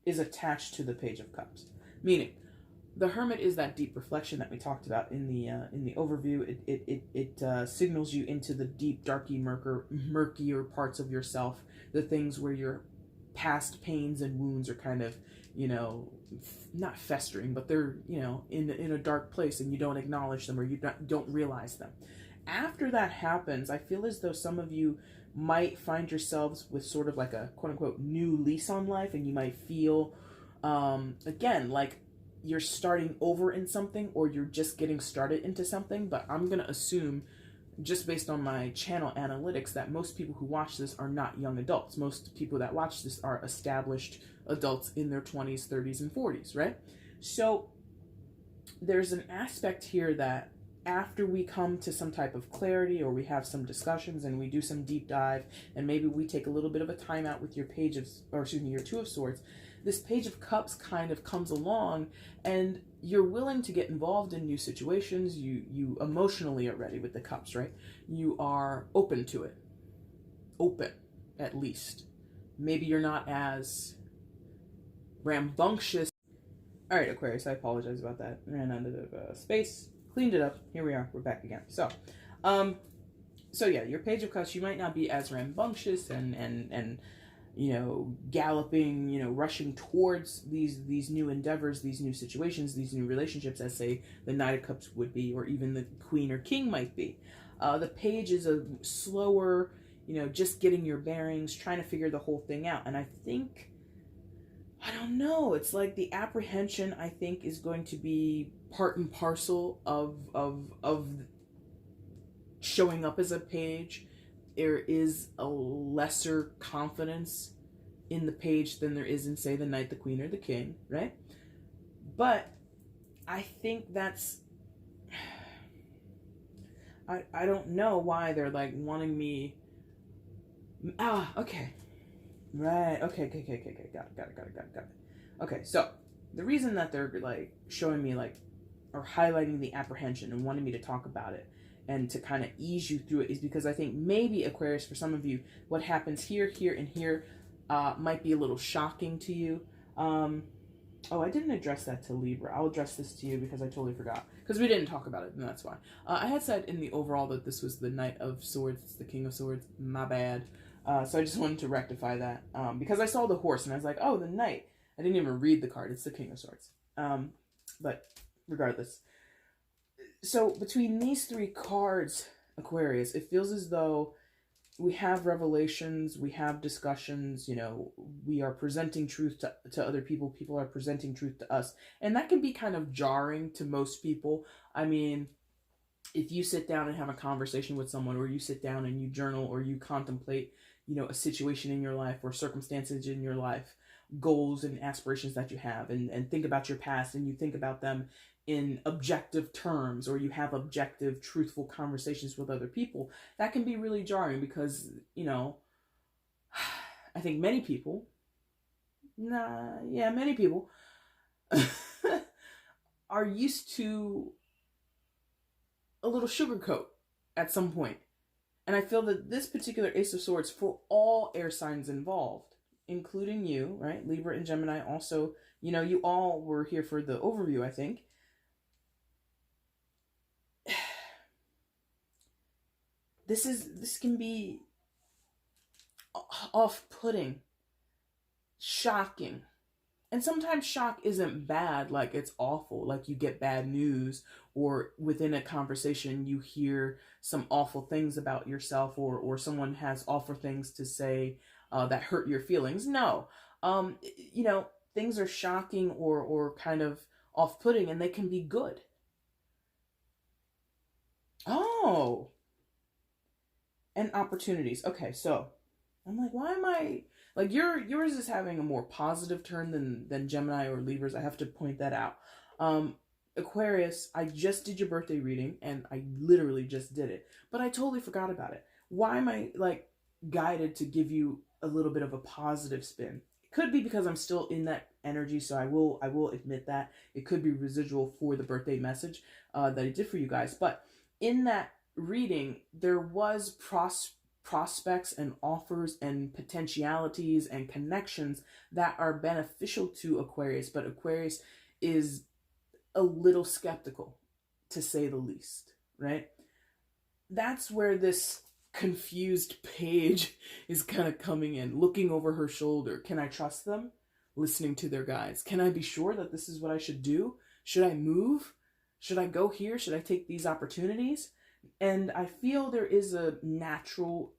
S1: is attached to the Page of Cups. Meaning, the Hermit is that deep reflection that we talked about in the overview. It signals you into the deep, murkier parts of yourself. The things where your past pains and wounds are kind of, not festering, but they're, in a dark place and you don't acknowledge them or you don't realize them. After that happens, I feel as though some of you might find yourselves with sort of like a quote unquote new lease on life, and you might feel, again, like you're starting over in something or you're just getting started into something. But I'm going to assume, just based on my channel analytics, that most people who watch this are not young adults. Most people that watch this are established adults in their 20s, 30s, and 40s, right? So there's an aspect here that after we come to some type of clarity or we have some discussions and we do some deep dive and maybe we take a little bit of a time out with your your Two of Swords, this Page of Cups kind of comes along and you're willing to get involved in new situations. You emotionally are ready with the cups, right? You are open to it. Open, at least. Maybe you're not as rambunctious. All right, Aquarius, I apologize about that. Ran out of space, cleaned it up. Here we are. We're back again. So yeah, your Page of Cups, you might not be as rambunctious and galloping, rushing towards these new endeavors, these new situations, these new relationships as, say, the Knight of Cups would be, or even the Queen or King might be. The Page is a slower, just getting your bearings, trying to figure the whole thing out. And I think, I don't know, it's like the apprehension, I think, is going to be part and parcel of showing up as a page. There is a lesser confidence in the page than there is in, say, the Knight, the Queen, or the King, right? But I think that's, I don't know why they're like wanting me. Okay. Right. Okay. Got it. Okay. So the reason that they're like showing me like, or highlighting the apprehension and wanting me to talk about it and to kind of ease you through it is because I think maybe, Aquarius, for some of you, what happens here, and here might be a little shocking to you. Oh, I didn't address that to Libra. I'll address this to you because I totally forgot. Because we didn't talk about it, and that's why. I had said in the overall that this was the Knight of Swords. It's the King of Swords. My bad. So I just wanted to rectify that. Because I saw the horse, and I was like, oh, the Knight. I didn't even read the card. It's the King of Swords. But regardless. So between these three cards, Aquarius, it feels as though we have revelations, we have discussions, we are presenting truth to other people, people are presenting truth to us. And that can be kind of jarring to most people. I mean, if you sit down and have a conversation with someone, or you sit down and you journal, or you contemplate, a situation in your life or circumstances in your life, goals and aspirations that you have, and think about your past, and you think about them in objective terms, or you have objective, truthful conversations with other people, that can be really jarring because, you know, I think many people, many people are used to a little sugarcoat at some point. And I feel that this particular Ace of Swords, for all air signs involved, including you, right? Libra and Gemini also, you know, you all were here for the overview, I think. This can be off-putting, shocking. And sometimes shock isn't bad, like it's awful, like you get bad news, or within a conversation you hear some awful things about yourself, or someone has awful things to say that hurt your feelings. No, you know, things are shocking or kind of off-putting, and they can be good. Oh, and opportunities. Okay, so I'm like, why am I like yours is having a more positive turn than Gemini or Libra's. I have to point that out. Aquarius, I just did your birthday reading, and I literally just did it, but I totally forgot about it. Why am I like guided to give you a little bit of a positive spin? It could be because I'm still in that energy, so I will admit that it could be residual for the birthday message that I did for you guys. But in that reading, there was prospects and offers and potentialities and connections that are beneficial to Aquarius, but Aquarius is a little skeptical, to say the least, right? That's where this confused page is kind of coming in, looking over her shoulder. Can I trust them? Listening to their guides. Can I be sure that this is what I should do? Should I move? Should I go here? Should I take these opportunities? And I feel there is a natural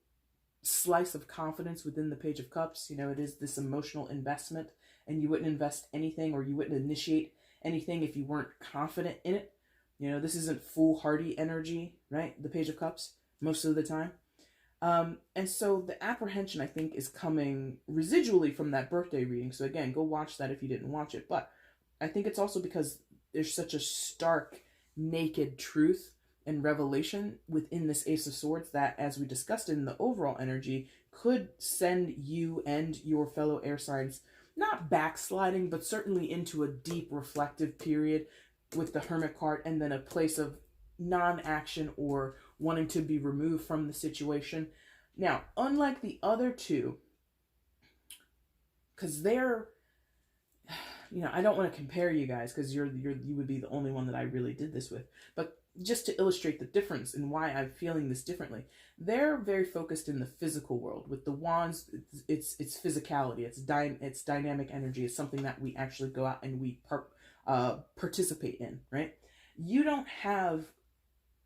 S1: slice of confidence within the Page of Cups. You know, it is this emotional investment, and you wouldn't invest anything, or you wouldn't initiate anything if you weren't confident in it. You know, this isn't foolhardy energy, right? The Page of Cups, most of the time. And so the apprehension, I think, is coming residually from that birthday reading. So again, go watch that if you didn't watch it. But I think it's also because there's such a stark, naked truth and revelation within this Ace of Swords that, as we discussed in the overall energy, could send you and your fellow air signs not backsliding, but certainly into a deep reflective period with the Hermit card, and then a place of non-action or wanting to be removed from the situation. Now, unlike the other two, because they're, you know, I don't want to compare you guys because you would be the only one that I really did this with, but just to illustrate the difference and why I'm feeling this differently, they're very focused in the physical world. With the wands, it's physicality, it's dynamic energy, it's something that we actually go out and we participate in, right? You don't have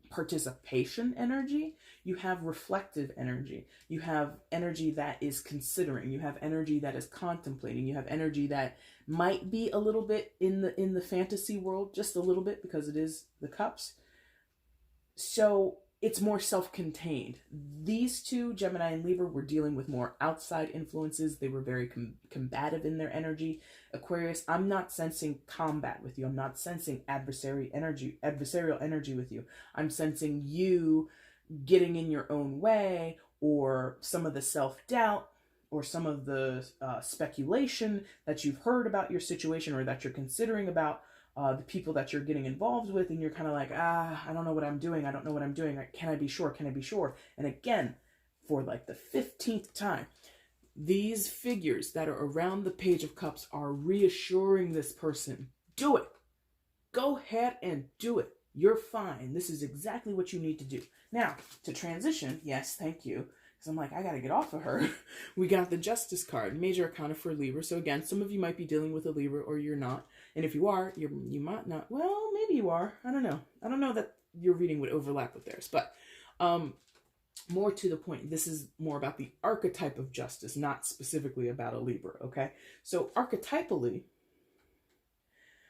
S1: participation energy, you have reflective energy, you have energy that is considering, you have energy that is contemplating, you have energy that might be a little bit in the fantasy world, just a little bit, because it is the cups. So it's more self-contained. These two, Gemini and Libra, were dealing with more outside influences. They were very combative in their energy. Aquarius, I'm not sensing combat with you. I'm not sensing adversarial energy with you. I'm sensing you getting in your own way, or some of the self-doubt, or some of the speculation that you've heard about your situation, or that you're considering about the people that you're getting involved with, and you're kind of like, I don't know what I'm doing. I don't know what I'm doing. Can I be sure? Can I be sure? And again, for like the 15th time, these figures that are around the Page of Cups are reassuring this person, do it. Go ahead and do it. You're fine. This is exactly what you need to do. Now, to transition, yes, thank you. Because I'm like, I got to get off of her. We got the Justice card, Major Arcana for Libra. So again, some of you might be dealing with a Libra, or you're not. And if you are, you might not. Well, maybe you are. I don't know. I don't know that your reading would overlap with theirs. But more to the point, this is more about the archetype of justice, not specifically about a Libra, okay? So archetypally,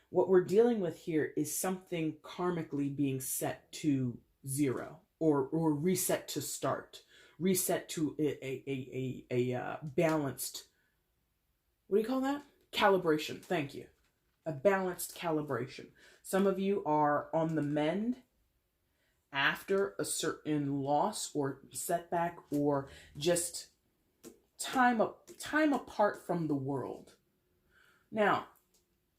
S1: what we're dealing with here is something karmically being set to zero, or reset to start, reset to a balanced, what do you call that? Calibration. Thank you. a balanced calibration. Some of you are on the mend after a certain loss or setback, or just time apart from the world. Now,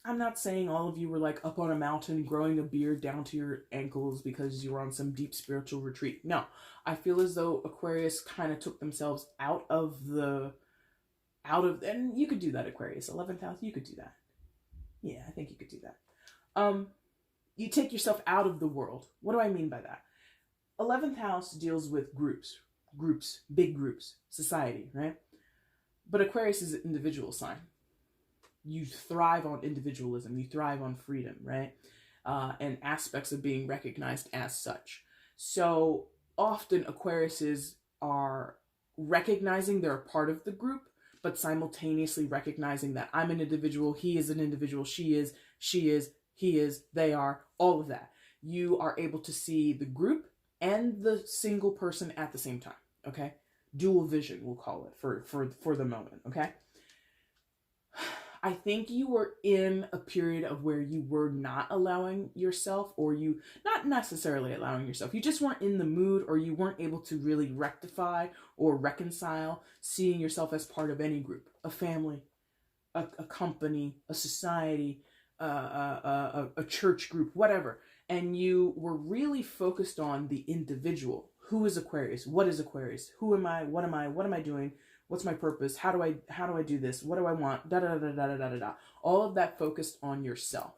S1: I'm not saying all of you were like up on a mountain growing a beard down to your ankles because you were on some deep spiritual retreat. No, I feel as though Aquarius kind of took themselves out of, and you could do that, Aquarius, 11th house, you could do that. Yeah, I think you could do that. You take yourself out of the world. What do I mean by that? 11th house deals with groups, big groups, society, right? But Aquarius is an individual sign. You thrive on individualism. You thrive on freedom, right? And aspects of being recognized as such. So often Aquariuses are recognizing they're a part of the group, but simultaneously recognizing that I'm an individual, he is an individual, she is, he is, they are, all of that. You are able to see the group and the single person at the same time, okay? Dual vision, we'll call it for the moment, okay? I think you were in a period of where you were not allowing yourself, or you, not necessarily allowing yourself, you just weren't in the mood, or you weren't able to really rectify or reconcile seeing yourself as part of any group, a family, a company, a society, a church group, whatever. And you were really focused on the individual. Who is Aquarius? What is Aquarius? Who am I? What am I? What am I doing? What's my purpose? How do I do this? What do I want? Da da da da da da da da. All of that focused on yourself,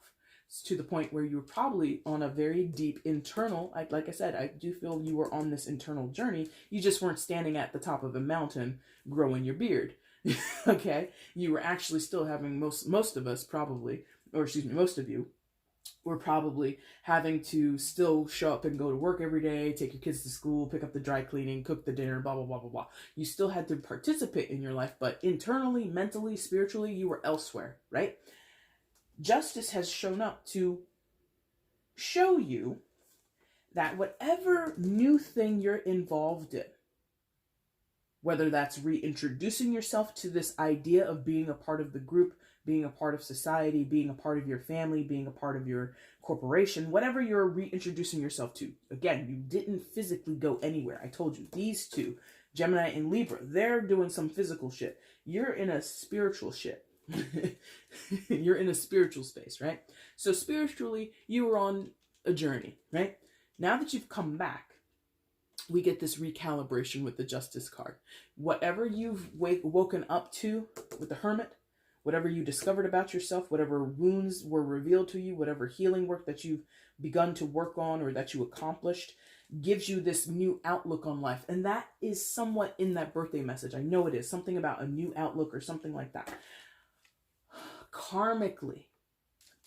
S1: to the point where you were probably on a very deep internal, like I said, I do feel you were on this internal journey. You just weren't standing at the top of a mountain growing your beard. Okay? You were actually still having, most of us probably, or excuse me, most of you were probably having to still show up and go to work every day, take your kids to school, pick up the dry cleaning, cook the dinner, blah, blah, blah, blah, blah. You still had to participate in your life, but internally, mentally, spiritually, you were elsewhere, right? Justice has shown up to show you that whatever new thing you're involved in, whether that's reintroducing yourself to this idea of being a part of the group, being a part of society, being a part of your family, being a part of your corporation, whatever you're reintroducing yourself to. Again, you didn't physically go anywhere. I told you, these two, Gemini and Libra, they're doing some physical shit. You're in a spiritual shit. You're in a spiritual space, right? So spiritually, you were on a journey, right? Now that you've come back, we get this recalibration with the Justice card. Whatever you've woken up to with the Hermit, whatever you discovered about yourself, whatever wounds were revealed to you, whatever healing work that you've begun to work on or that you accomplished, gives you this new outlook on life. And that is somewhat in that birthday message. I know it is. Something about a new outlook or something like that. Karmically,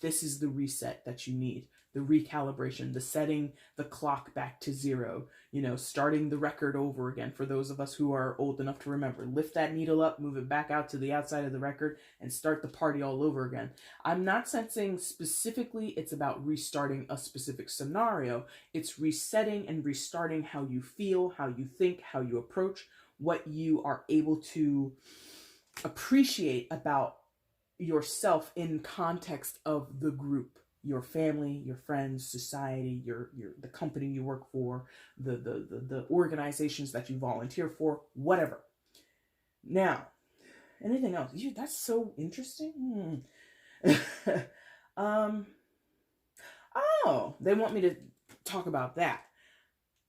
S1: this is the reset that you need. The recalibration, the setting the clock back to zero, starting the record over again. For those of us who are old enough to remember, lift that needle up, move it back out to the outside of the record, and start the party all over again. I'm not sensing specifically it's about restarting a specific scenario. It's resetting and restarting how you feel, how you think, how you approach, what you are able to appreciate about yourself in context of the group. Your family, your friends, society, the company you work for, the organizations that you volunteer for, whatever. Now, anything else? That's so interesting. Oh, they want me to talk about that.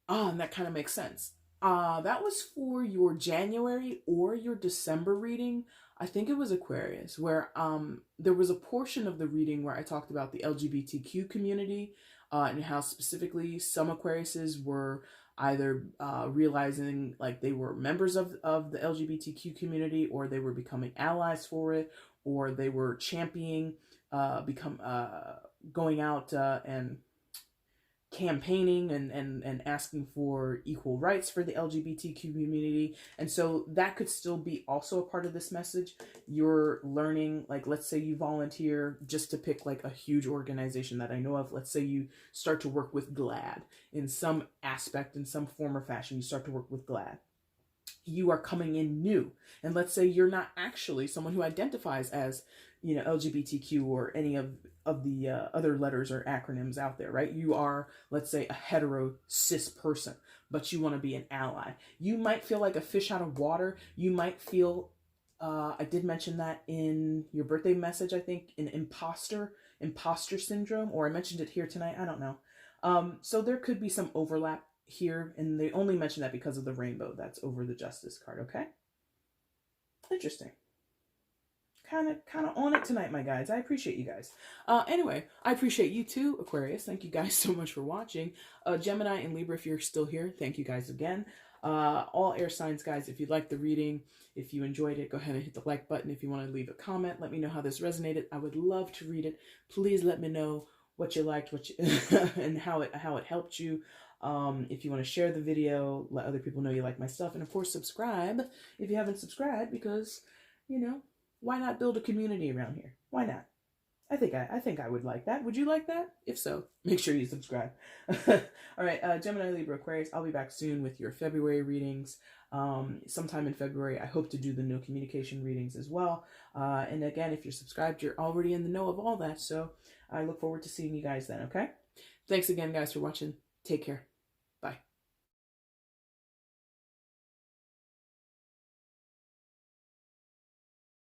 S1: Oh, and that kind of makes sense. That was for your January or your December reading. I think it was Aquarius, where there was a portion of the reading where I talked about the LGBTQ community and how specifically some Aquariuses were either realizing like they were members of the LGBTQ community, or they were becoming allies for it, or they were championing, going out and campaigning and asking for equal rights for the LGBTQ community. And so that could still be also a part of this message. You're learning, like, let's say you volunteer, just to pick like a huge organization that I know of. Let's say you start to work with GLAAD in some aspect, in some form or fashion. You start to work with GLAAD. you are coming in new. And let's say you're not actually someone who identifies as, you know, LGBTQ or any of the other letters or acronyms out there, right? You are, let's say, a hetero cis person, but you want to be an ally. You might feel like a fish out of water. You might feel, I did mention that in your birthday message, I think, an imposter syndrome, or I mentioned it here tonight. I don't know. So there could be some overlap here, and they only mention that because of the rainbow that's over the Justice card. Okay, interesting. Kind of on it tonight, my guys. I appreciate you guys. Anyway, I appreciate you too, Aquarius. Thank you guys so much for watching. Gemini and Libra, if you're still here, thank you guys again. All air signs, guys, if you liked the reading, if you enjoyed it, go ahead and hit the like button. If you want to leave a comment, let me know how this resonated. I would love to read it. Please let me know what you liked, and how it helped you. If you want to share the video, let other people know you like my stuff, and of course subscribe if you haven't subscribed, because, you know, why not build a community around here? Why not? I think I would like that. Would you like that? If so, make sure you subscribe. All right, Gemini, Libra, Aquarius, I'll be back soon with your February readings. Sometime in February, I hope to do the no communication readings as well. And again, if you're subscribed, you're already in the know of all that. So I look forward to seeing you guys then, okay? Thanks again, guys, for watching. Take care. Bye.